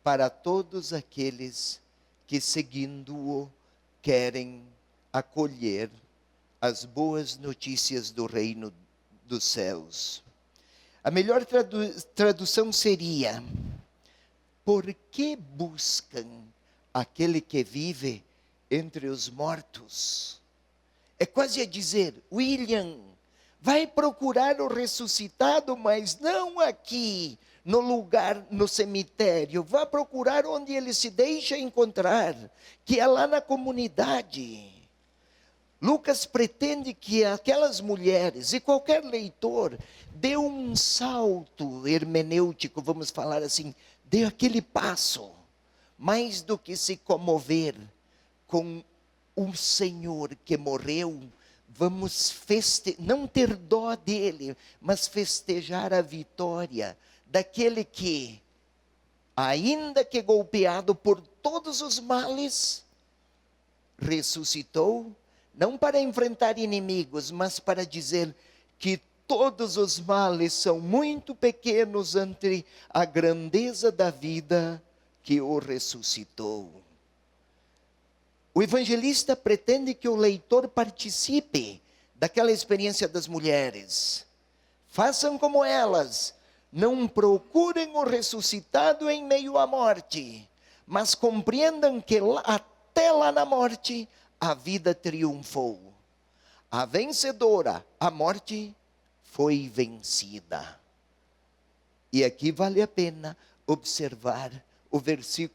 para todos aqueles que, seguindo-o, querem acolher as boas notícias do reino dos céus. A melhor tradução seria: por que buscam aquele que vive entre os mortos? É quase a dizer: William, vai procurar o ressuscitado, mas não aqui, no lugar, no cemitério. Vá procurar onde ele se deixa encontrar, que é lá na comunidade. Lucas pretende que aquelas mulheres, e qualquer leitor, dê um salto hermenêutico, vamos falar assim, dê aquele passo, mais do que se comover com o Senhor que morreu, vamos não ter dó dele, mas festejar a vitória daquele que, ainda que golpeado por todos os males, ressuscitou, não para enfrentar inimigos, mas para dizer que todos os males são muito pequenos ante a grandeza da vida que o ressuscitou. O evangelista pretende que o leitor participe daquela experiência das mulheres. Façam como elas, não procurem o ressuscitado em meio à morte, mas compreendam que até lá na morte a vida triunfou. A vencedora, a morte, foi vencida. E aqui vale a pena observar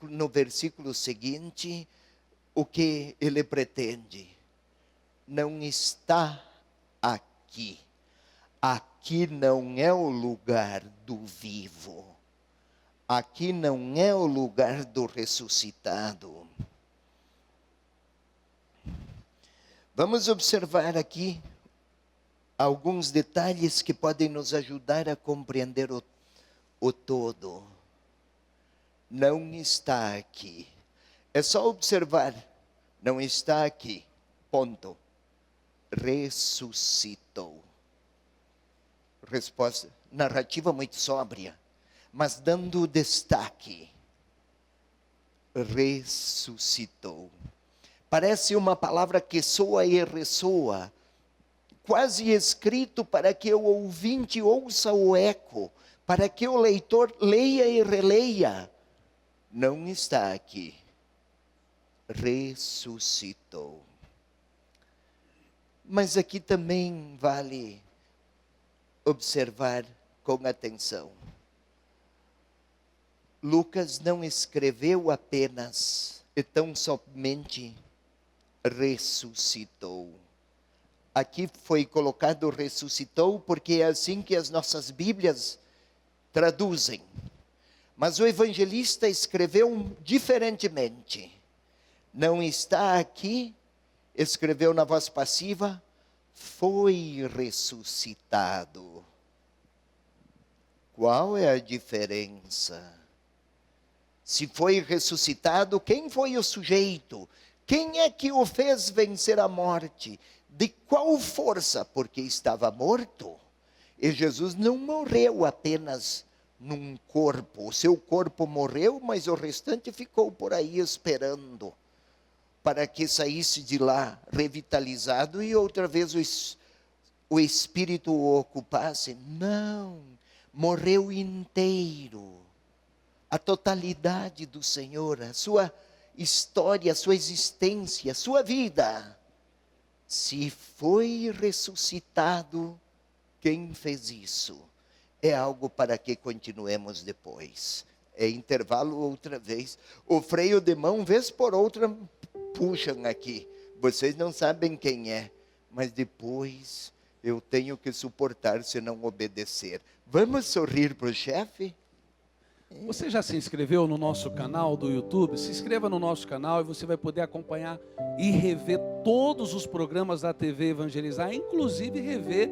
no versículo seguinte, o que ele pretende. Não está aqui. Aqui não é o lugar do vivo. Aqui não é o lugar do ressuscitado. Vamos observar aqui alguns detalhes que podem nos ajudar a compreender o todo. Não está aqui. É só observar. Não está aqui. Ponto. Ressuscitou. Resposta, narrativa muito sóbria, mas dando destaque. Ressuscitou. Parece uma palavra que soa e ressoa, quase escrito para que o ouvinte ouça o eco, para que o leitor leia e releia. Não está aqui. Ressuscitou. Mas aqui também vale observar com atenção. Lucas não escreveu apenas e tão somente ressuscitou. Aqui foi colocado ressuscitou porque é assim que as nossas Bíblias traduzem. Mas o evangelista escreveu diferentemente. Não está aqui, escreveu na voz passiva, foi ressuscitado. Qual é a diferença? Se foi ressuscitado, quem foi o sujeito? Quem é que o fez vencer a morte? De qual força? Porque estava morto. E Jesus não morreu apenas num corpo. O seu corpo morreu, mas o restante ficou por aí esperando para que saísse de lá revitalizado e outra vez o espírito o ocupasse. Não, morreu inteiro. A totalidade do Senhor, a sua história, a sua existência, a sua vida. Se foi ressuscitado, quem fez isso? É algo para que continuemos depois. É intervalo outra vez. O freio de mão, vez por outra, puxam aqui. Vocês não sabem quem é, mas depois eu tenho que suportar se não obedecer. Vamos sorrir para o chefe? Você já se inscreveu no nosso canal do YouTube? Se inscreva no nosso canal e você vai poder acompanhar e rever todos os programas da TV Evangelizar, inclusive rever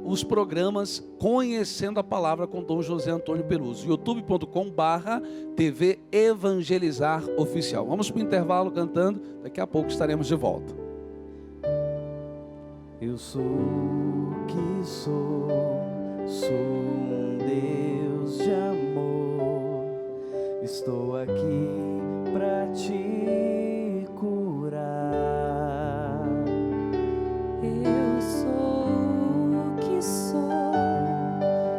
os programas Conhecendo a Palavra com Dom José Antônio Peruso. youtube.com/TV Evangelizar Oficial. Vamos para o intervalo cantando, daqui a pouco estaremos de volta. Eu sou o que sou um Deus de amor. Estou aqui para te curar. Eu sou o que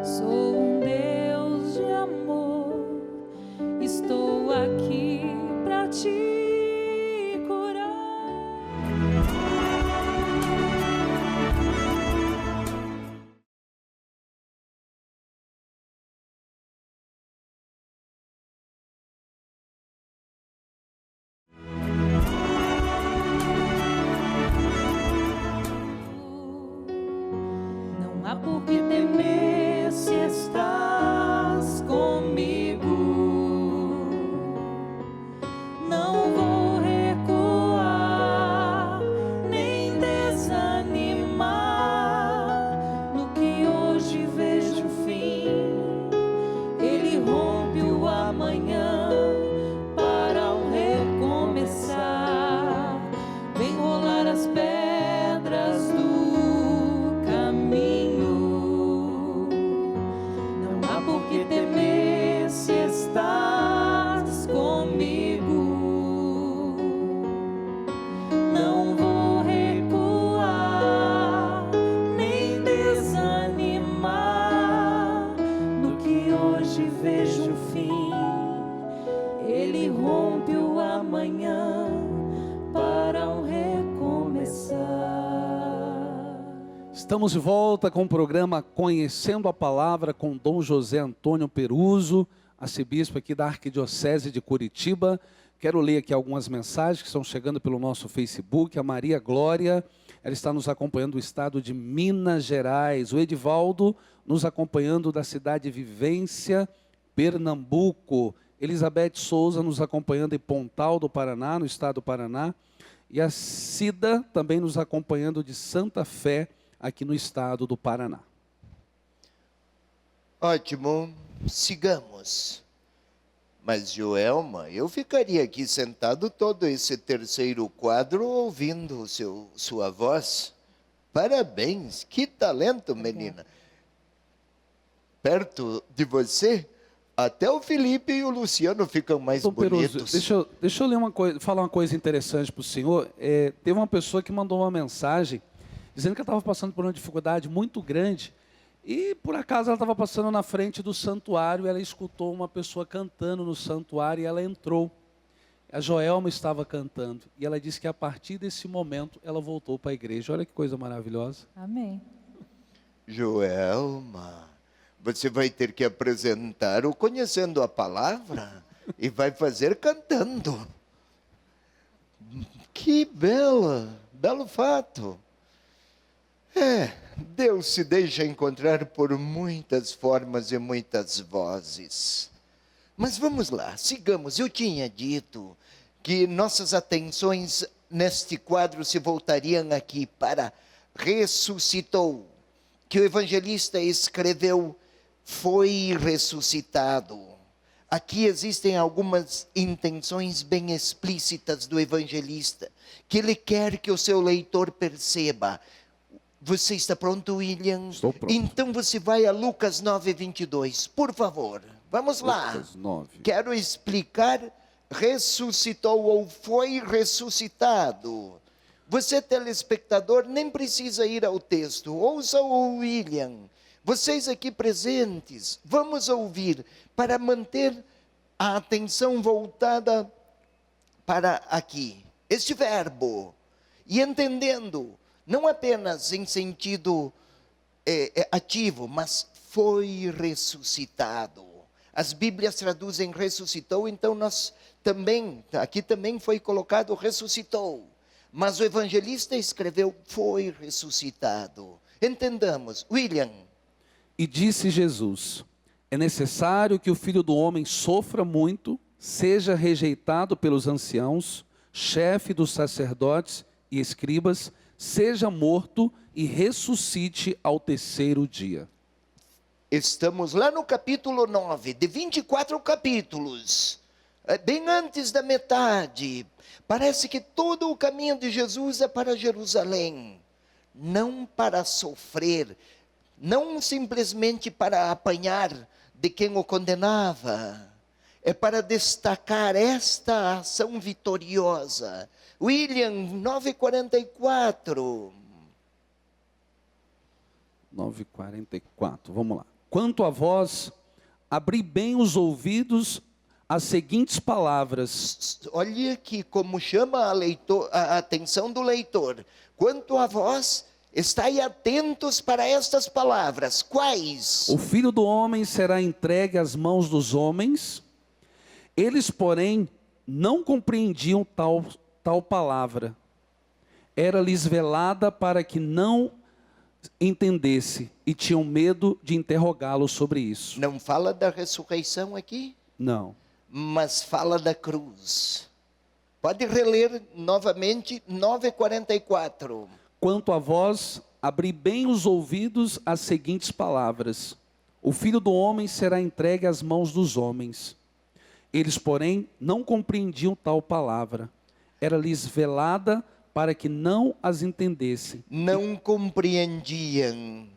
sou um Deus de amor. Estou aqui para te curar. Não há por que temer se estás comigo. Não vou recuar, nem desanimar. No que hoje vejo o fim, Ele rompe o amanhã para o recomeçar. Vem rolar as pedras do caminho. Não há por que temer se estás comigo. Não vou recuar, nem desanimar. No que hoje vejo o fim, Ele rompe o amanhã para o recomeçar. Estamos de volta com o programa Conhecendo a Palavra com Dom José Antônio Peruso, arcebispo aqui da Arquidiocese de Curitiba. Quero ler aqui algumas mensagens que estão chegando pelo nosso Facebook. A Maria Glória, ela está nos acompanhando do estado de Minas Gerais. O Edivaldo nos acompanhando da cidade de Vivência, Pernambuco. Elizabeth Souza nos acompanhando em Pontal do Paraná, no estado do Paraná. E a Cida também nos acompanhando de Santa Fé, aqui no estado do Paraná. Ótimo, sigamos. Mas, Joelma, eu ficaria aqui sentado todo esse terceiro quadro ouvindo sua voz. Parabéns, que talento, menina. Perto de você, até o Felipe e o Luciano ficam mais Dom Peruso, bonitos. deixa eu ler falar uma coisa interessante para o senhor. Teve uma pessoa que mandou uma mensagem dizendo que ela estava passando por uma dificuldade muito grande e, por acaso, ela estava passando na frente do santuário, ela escutou uma pessoa cantando no santuário e ela entrou. A Joelma estava cantando e ela disse que a partir desse momento ela voltou para a igreja. Olha que coisa maravilhosa. Amém. Joelma, você vai ter que apresentar o Conhecendo a Palavra e vai fazer cantando. Que belo fato. Deus se deixa encontrar por muitas formas e muitas vozes. Mas vamos lá, sigamos. Eu tinha dito que nossas atenções neste quadro se voltariam aqui para ressuscitou, que o evangelista escreveu, foi ressuscitado. Aqui existem algumas intenções bem explícitas do evangelista, que ele quer que o seu leitor perceba. Você está pronto, William? Estou pronto. Então você vai a Lucas 9:22, por favor. Vamos lá. Lucas 9. Quero explicar, ressuscitou ou foi ressuscitado. Você, telespectador, nem precisa ir ao texto. Ouça o William. Vocês aqui presentes, vamos ouvir para manter a atenção voltada para aqui. Este verbo. E entendendo, não apenas em sentido ativo, mas foi ressuscitado. As Bíblias traduzem ressuscitou, então nós também, aqui também foi colocado ressuscitou. Mas o evangelista escreveu foi ressuscitado. Entendamos, William. E disse Jesus: é necessário que o Filho do Homem sofra muito, seja rejeitado pelos anciãos, chefe dos sacerdotes e escribas, seja morto e ressuscite ao terceiro dia. Estamos lá no capítulo 9, de 24 capítulos, bem antes da metade. Parece que todo o caminho de Jesus é para Jerusalém, não para sofrer, não simplesmente para apanhar de quem o condenava, é para destacar esta ação vitoriosa. William, 9:44. 9:44, vamos lá. Quanto a vós, abri bem os ouvidos às seguintes palavras. Olha aqui como chama a atenção do leitor. Quanto a vós, estai atentos para estas palavras. Quais? O Filho do Homem será entregue às mãos dos homens. Eles, porém, não compreendiam tal palavra. Era-lhes velada para que não entendesse e tinham medo de interrogá-lo sobre isso. Não fala da ressurreição aqui? Não. Mas fala da cruz. Pode reler novamente 9:44. Quanto a vós, abri bem os ouvidos às seguintes palavras. O Filho do Homem será entregue às mãos dos homens. Eles, porém, não compreendiam tal palavra. Era-lhes velada para que não as entendessem. Não compreendiam.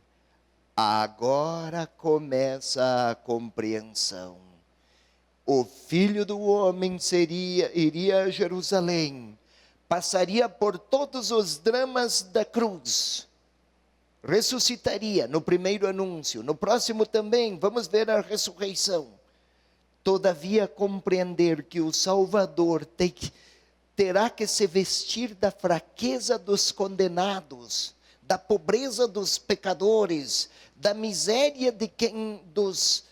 Agora começa a compreensão. O Filho do Homem iria a Jerusalém, passaria por todos os dramas da cruz, ressuscitaria no primeiro anúncio, no próximo também, vamos ver a ressurreição. Todavia compreender que o Salvador terá que se vestir da fraqueza dos condenados, da pobreza dos pecadores, da miséria dos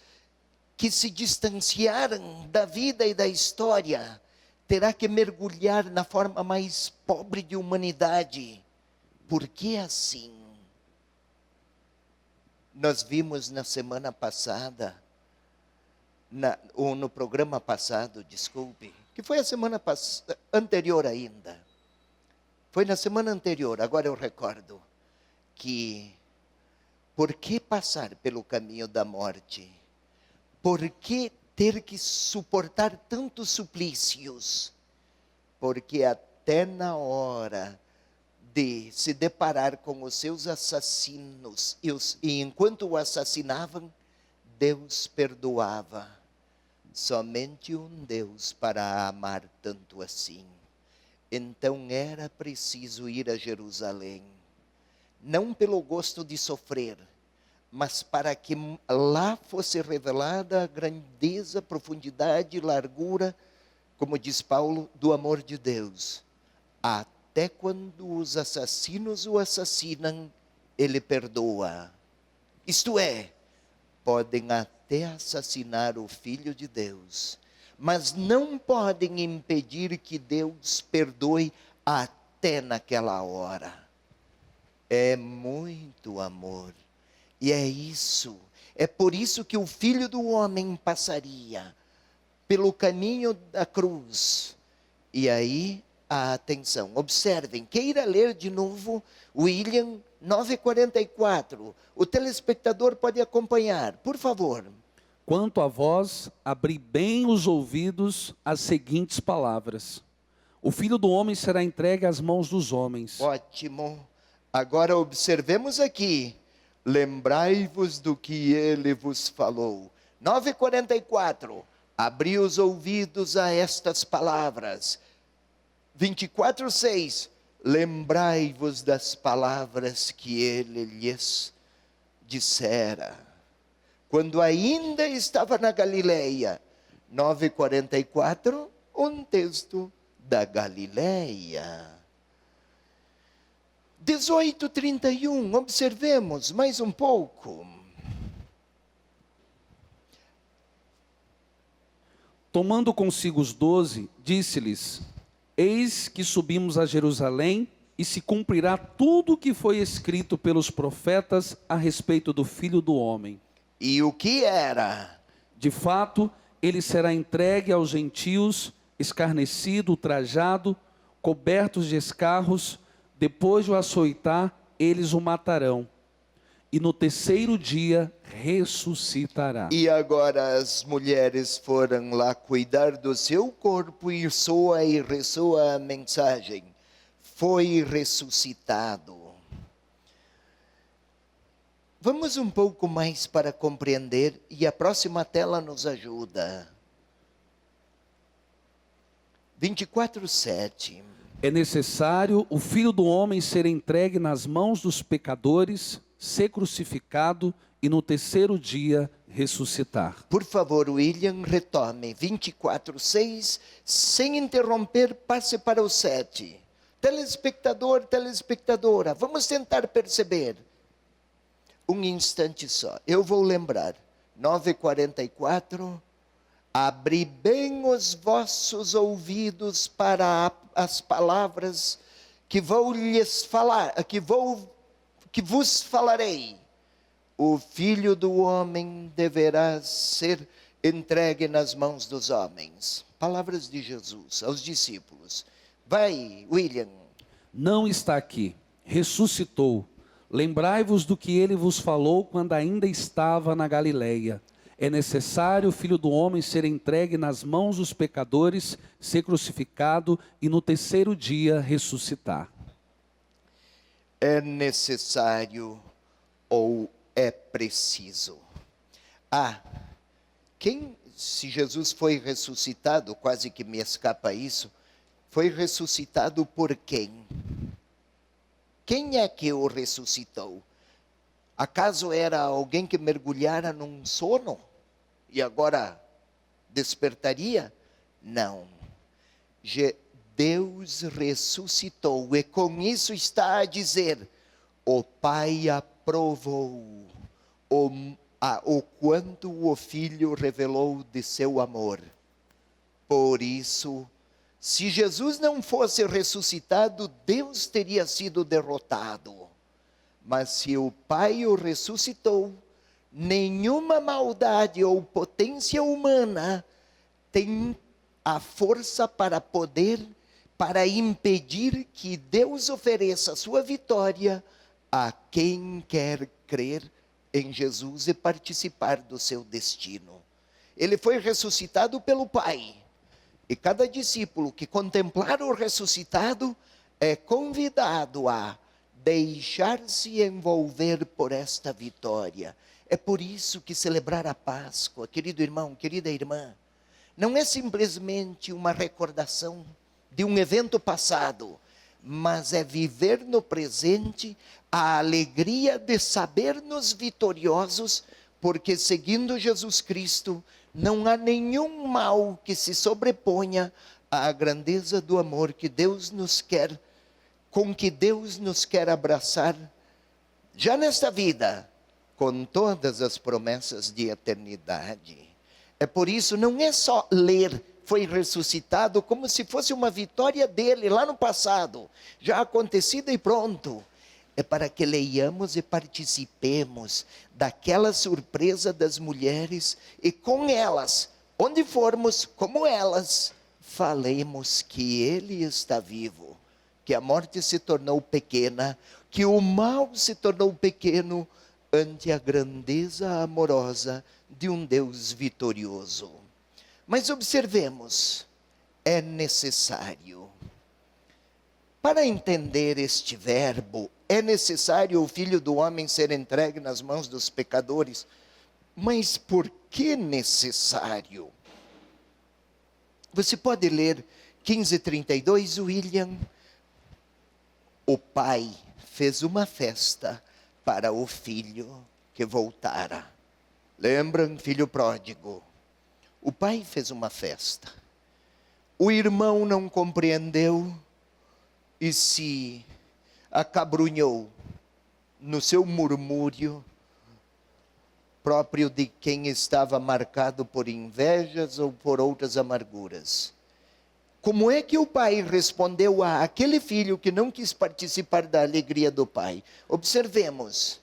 que se distanciaram da vida e da história, terá que mergulhar na forma mais pobre de humanidade. Por que assim? Nós vimos na semana passada, ou no programa passado, desculpe, que foi a semana anterior ainda. Foi na semana anterior, agora eu recordo, que por que passar pelo caminho da morte? Por que ter que suportar tantos suplícios? Porque até na hora de se deparar com os seus assassinos, e enquanto o assassinavam, Deus perdoava. Somente um Deus para amar tanto assim. Então era preciso ir a Jerusalém, não pelo gosto de sofrer, mas para que lá fosse revelada a grandeza, profundidade, largura, como diz Paulo, do amor de Deus. Até quando os assassinos o assassinam, ele perdoa. Isto é, podem até assassinar o Filho de Deus, mas não podem impedir que Deus perdoe até naquela hora. É muito amor. E é isso, é por isso que o Filho do Homem passaria pelo caminho da cruz. E aí, a atenção, observem, queira ler de novo William 9:44. O telespectador pode acompanhar, por favor. Quanto a vós, abri bem os ouvidos às seguintes palavras. O Filho do Homem será entregue às mãos dos homens. Ótimo. Agora observemos aqui. Lembrai-vos do que ele vos falou. 9:44, abri os ouvidos a estas palavras. 24:6, lembrai-vos das palavras que ele lhes dissera, quando ainda estava na Galileia. 9:44, um texto da Galileia. 18:31, observemos mais um pouco. Tomando consigo os 12, disse-lhes: eis que subimos a Jerusalém, e se cumprirá tudo o que foi escrito pelos profetas a respeito do Filho do Homem. E o que era? De fato, ele será entregue aos gentios, escarnecido, ultrajado, cobertos de escarros. Depois de o açoitar, eles o matarão. E no terceiro dia ressuscitará. E agora as mulheres foram lá cuidar do seu corpo e ressoa a mensagem. Foi ressuscitado. Vamos um pouco mais para compreender, e a próxima tela nos ajuda. 24:7. É necessário o Filho do Homem ser entregue nas mãos dos pecadores, ser crucificado e no terceiro dia ressuscitar. Por favor, William, retome. 24:6, sem interromper, passe para o 7. Telespectador, telespectadora, vamos tentar perceber. Um instante só, eu vou lembrar. 9:44, abri bem os vossos ouvidos para as palavras que vou lhes falar, que vos falarei. O Filho do Homem deverá ser entregue nas mãos dos homens. Palavras de Jesus aos discípulos. Vai, William. Não está aqui, ressuscitou. Lembrai-vos do que ele vos falou quando ainda estava na Galileia. É necessário o Filho do Homem ser entregue nas mãos dos pecadores, ser crucificado e no terceiro dia ressuscitar. É necessário ou é preciso? Se Jesus foi ressuscitado, quase que me escapa isso, foi ressuscitado por quem? Quem é que o ressuscitou? Acaso era alguém que mergulhara num sono e agora despertaria? Não. Deus ressuscitou, e com isso está a dizer: o Pai aprovou o quanto o Filho revelou de seu amor. Por isso, se Jesus não fosse ressuscitado, Deus teria sido derrotado. Mas se o Pai o ressuscitou, nenhuma maldade ou potência humana tem a força para impedir que Deus ofereça a sua vitória a quem quer crer em Jesus e participar do seu destino. Ele foi ressuscitado pelo Pai. E cada discípulo que contemplar o ressuscitado é convidado a deixar-se envolver por esta vitória. É por isso que celebrar a Páscoa, querido irmão, querida irmã, não é simplesmente uma recordação de um evento passado, mas é viver no presente a alegria de saber-nos vitoriosos, porque seguindo Jesus Cristo, não há nenhum mal que se sobreponha à grandeza do amor que Deus nos quer, com que Deus nos quer abraçar, já nesta vida, com todas as promessas de eternidade. É por isso, não é só ler, foi ressuscitado, como se fosse uma vitória dele lá no passado, já acontecida e pronto. É para que leiamos e participemos daquela surpresa das mulheres, e com elas, onde formos, como elas, falemos que ele está vivo, que a morte se tornou pequena, que o mal se tornou pequeno ante a grandeza amorosa de um Deus vitorioso. Mas observemos, é necessário. Para entender este verbo, é necessário o Filho do Homem ser entregue nas mãos dos pecadores, Mas por que necessário? Você pode ler 15:32, William. O pai fez uma festa para o filho que voltara. Lembram, filho pródigo? O pai fez uma festa. O irmão não compreendeu e se acabrunhou no seu murmúrio, próprio de quem estava marcado por invejas ou por outras amarguras. Como é que o pai respondeu àquele filho que não quis participar da alegria do pai? Observemos.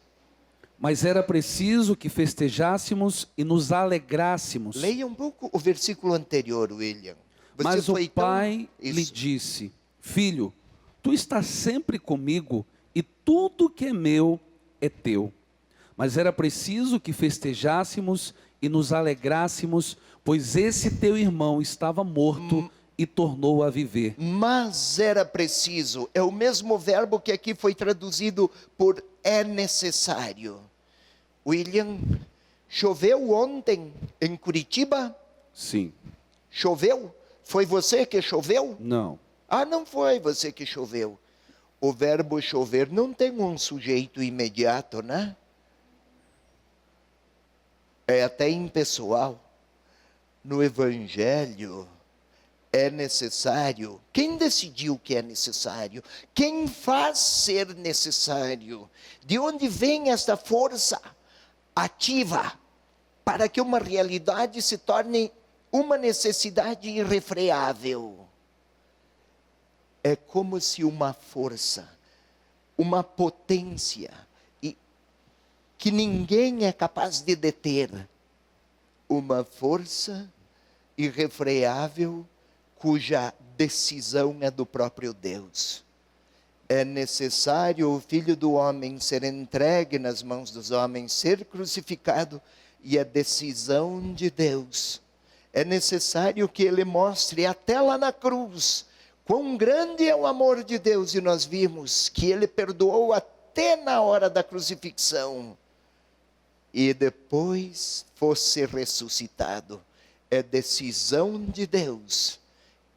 Mas era preciso que festejássemos e nos alegrássemos. Leia um pouco o versículo anterior, William. Mas o pai Isso. lhe disse: Filho, tu estás sempre comigo e tudo que é meu é teu. Mas era preciso que festejássemos e nos alegrássemos, pois esse teu irmão estava morto e tornou a viver. Mas era preciso, é o mesmo verbo que aqui foi traduzido por é necessário. William, choveu ontem em Curitiba? Sim. Choveu? Foi você que choveu? Não. Ah, não foi você que choveu. O verbo chover não tem um sujeito imediato, né? É até impessoal. No Evangelho, é necessário. Quem decidiu que é necessário? Quem faz ser necessário? De onde vem esta força ativa para que uma realidade se torne uma necessidade irrefreável? É como se uma força, uma potência, que ninguém é capaz de deter, uma força irrefreável, cuja decisão é do próprio Deus. É necessário o Filho do Homem ser entregue nas mãos dos homens, ser crucificado, e a decisão de Deus. É necessário que Ele mostre até lá na cruz quão grande é o amor de Deus, e nós vimos que Ele perdoou até na hora da crucifixão, e depois fosse ressuscitado. É decisão de Deus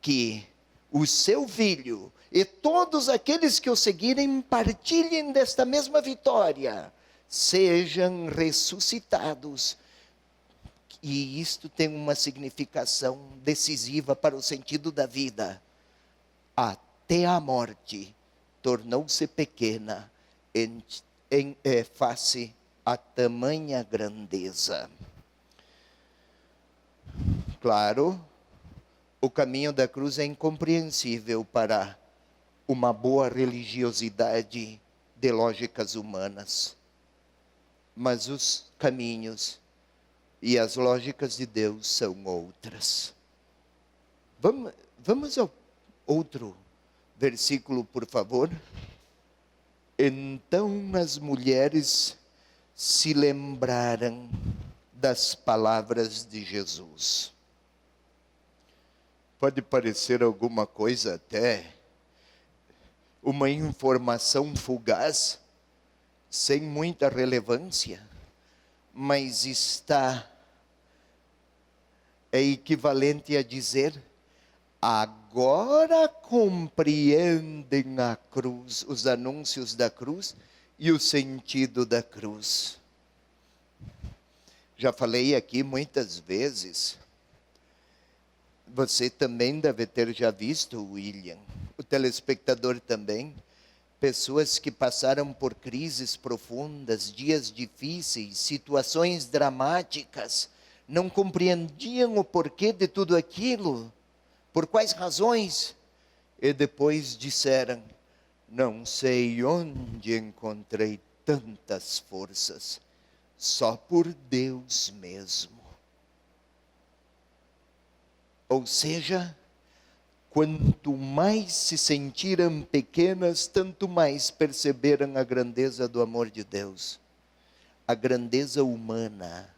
que o seu Filho e todos aqueles que o seguirem partilhem desta mesma vitória, sejam ressuscitados. E isto tem uma significação decisiva para o sentido da vida. Até a morte tornou-se pequena face a tamanha grandeza. Claro, o caminho da cruz é incompreensível para uma boa religiosidade de lógicas humanas. Mas os caminhos e as lógicas de Deus são outras. Vamos ao outro versículo, por favor. Então as mulheres se lembraram das palavras de Jesus. Pode parecer alguma coisa até uma informação fugaz, sem muita relevância, mas é equivalente a dizer: agora compreendem a cruz, os anúncios da cruz e o sentido da cruz. Já falei aqui muitas vezes, você também deve ter já visto, William, o telespectador também, pessoas que passaram por crises profundas, dias difíceis, situações dramáticas, não compreendiam o porquê de tudo aquilo, por quais razões, e depois disseram: não sei onde encontrei tantas forças, só por Deus mesmo. Ou seja, quanto mais se sentiram pequenas, tanto mais perceberam a grandeza do amor de Deus. A grandeza humana,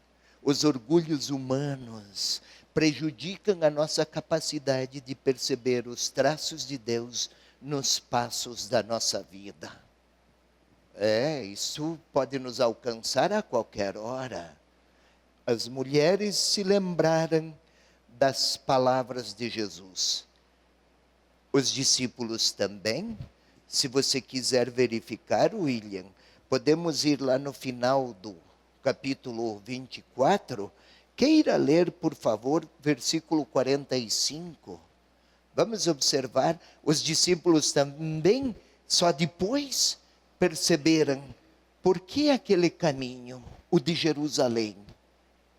os orgulhos humanos prejudicam a nossa capacidade de perceber os traços de Deus nos passos da nossa vida. Isso pode nos alcançar a qualquer hora. as mulheres se lembraram das palavras de Jesus. Os discípulos também. Se você quiser verificar, William, podemos ir lá no final do capítulo 24. Queira ler, por favor, versículo 45. Vamos observar, os discípulos também, só depois perceberam por que aquele caminho, o de Jerusalém,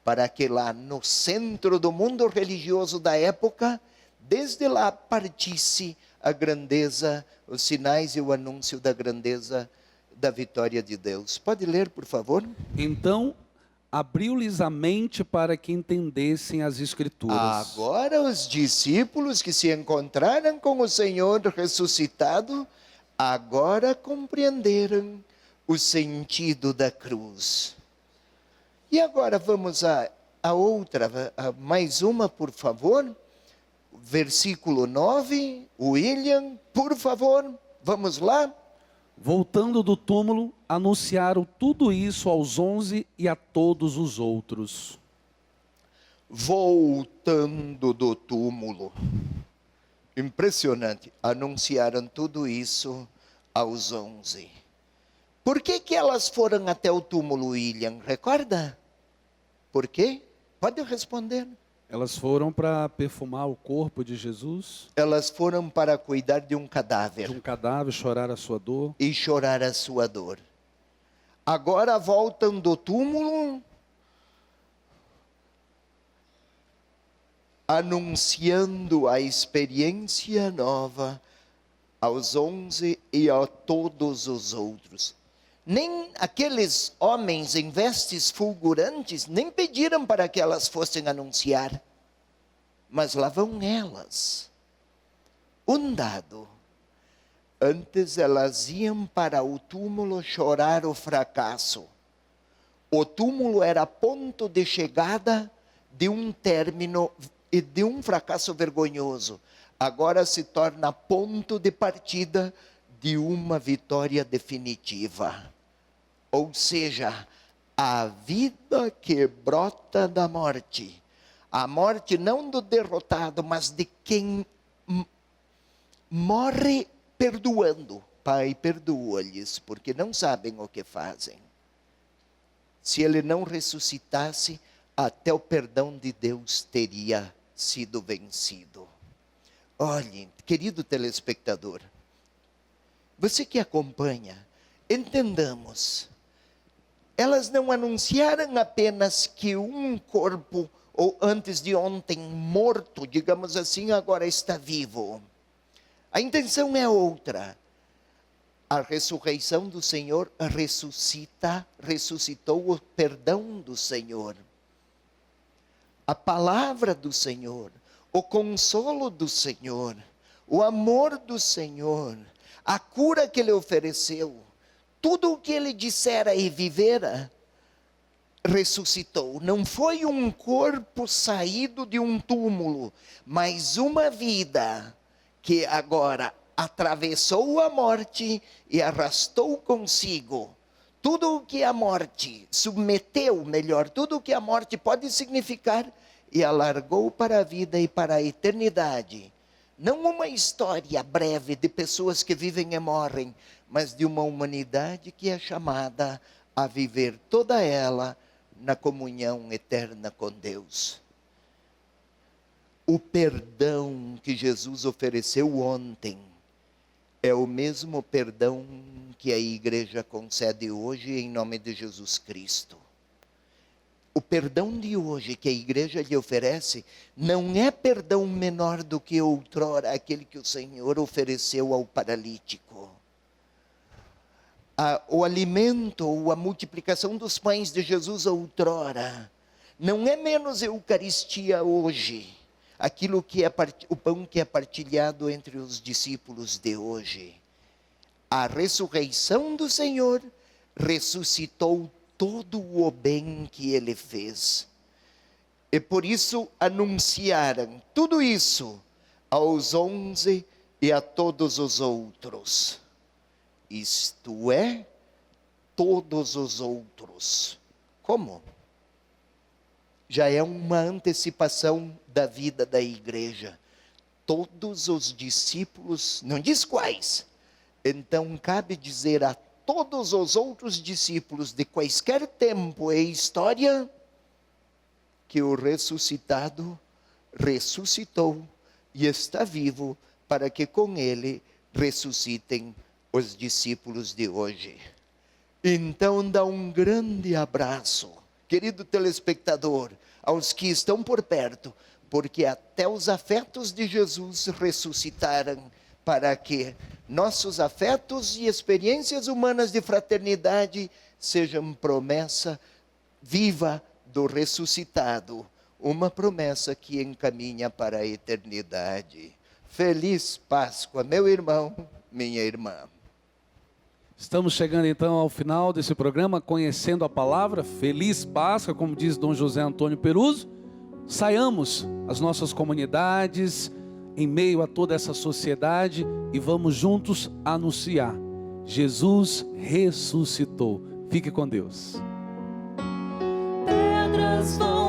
para que lá no centro do mundo religioso da época, desde lá partisse a grandeza, os sinais e o anúncio da grandeza da vitória de Deus. Pode ler, por favor? Então, abriu-lhes a mente para que entendessem as Escrituras. Agora os discípulos que se encontraram com o Senhor ressuscitado, agora compreenderam o sentido da cruz. E agora vamos a outra, mais uma, por favor. Versículo 9, William, por favor, vamos lá. Voltando do túmulo, anunciaram tudo isso aos 11 e a todos os outros. Voltando do túmulo. Impressionante. Anunciaram tudo isso aos 11. Por que elas foram até o túmulo, William? Recorda? Por quê? Pode responder. Elas foram para perfumar o corpo de Jesus, Elas foram para cuidar de um cadáver. de um cadáver, chorar a sua dor. E chorar a sua dor. Agora voltam do túmulo, anunciando a experiência nova aos 11 e a todos os outros. Nem aqueles homens em vestes fulgurantes nem pediram para que elas fossem anunciar, mas lá vão elas. Um dado. Antes elas iam para o túmulo chorar o fracasso. O túmulo era ponto de chegada de um término e de um fracasso vergonhoso. Agora se torna ponto de partida de uma vitória definitiva. Ou seja, a vida que brota da morte. A morte não do derrotado, mas de quem morre perdoando. Pai, perdoa-lhes, porque não sabem o que fazem. Se ele não ressuscitasse, até o perdão de Deus teria sido vencido. Olhe, querido telespectador, você que acompanha, entendamos. Elas não anunciaram apenas que um corpo, ou antes de ontem morto, digamos assim, agora está vivo. A intenção é outra. A ressurreição do Senhor ressuscitou o perdão do Senhor. A palavra do Senhor, o consolo do Senhor, o amor do Senhor, a cura que Ele ofereceu, tudo o que Ele dissera e vivera, ressuscitou. Não foi um corpo saído de um túmulo, mas uma vida que agora atravessou a morte e arrastou consigo tudo o que a morte submeteu, melhor, tudo o que a morte pode significar, e alargou para a vida e para a eternidade. Não uma história breve de pessoas que vivem e morrem, mas de uma humanidade que é chamada a viver toda ela na comunhão eterna com Deus. O perdão que Jesus ofereceu ontem é o mesmo perdão que a igreja concede hoje em nome de Jesus Cristo. O perdão de hoje que a igreja lhe oferece não é perdão menor do que outrora aquele que o Senhor ofereceu ao paralítico. O alimento ou a multiplicação dos pães de Jesus outrora não é menos Eucaristia hoje. Aquilo que é o pão que é partilhado entre os discípulos de hoje. A ressurreição do Senhor ressuscitou todo o bem que Ele fez. E por isso anunciaram tudo isso aos 11 e a todos os outros. Isto é, todos os outros. Como? já é uma antecipação da vida da igreja. Todos os discípulos, não diz quais, então cabe dizer a todos os outros discípulos de quaisquer tempo e história, que o ressuscitado ressuscitou e está vivo, para que com ele ressuscitem os discípulos de hoje. Então dá um grande abraço, querido telespectador, aos que estão por perto, porque até os afetos de Jesus ressuscitaram, para que nossos afetos e experiências humanas de fraternidade sejam promessa viva do ressuscitado, uma promessa que encaminha para a eternidade. Feliz Páscoa, meu irmão, minha irmã. Estamos chegando então ao final desse programa, conhecendo a palavra. Feliz Páscoa, como diz Dom José Antônio Peruso. Saiamos às nossas comunidades, em meio a toda essa sociedade, e vamos juntos anunciar: Jesus ressuscitou. Fique com Deus. Pedras vão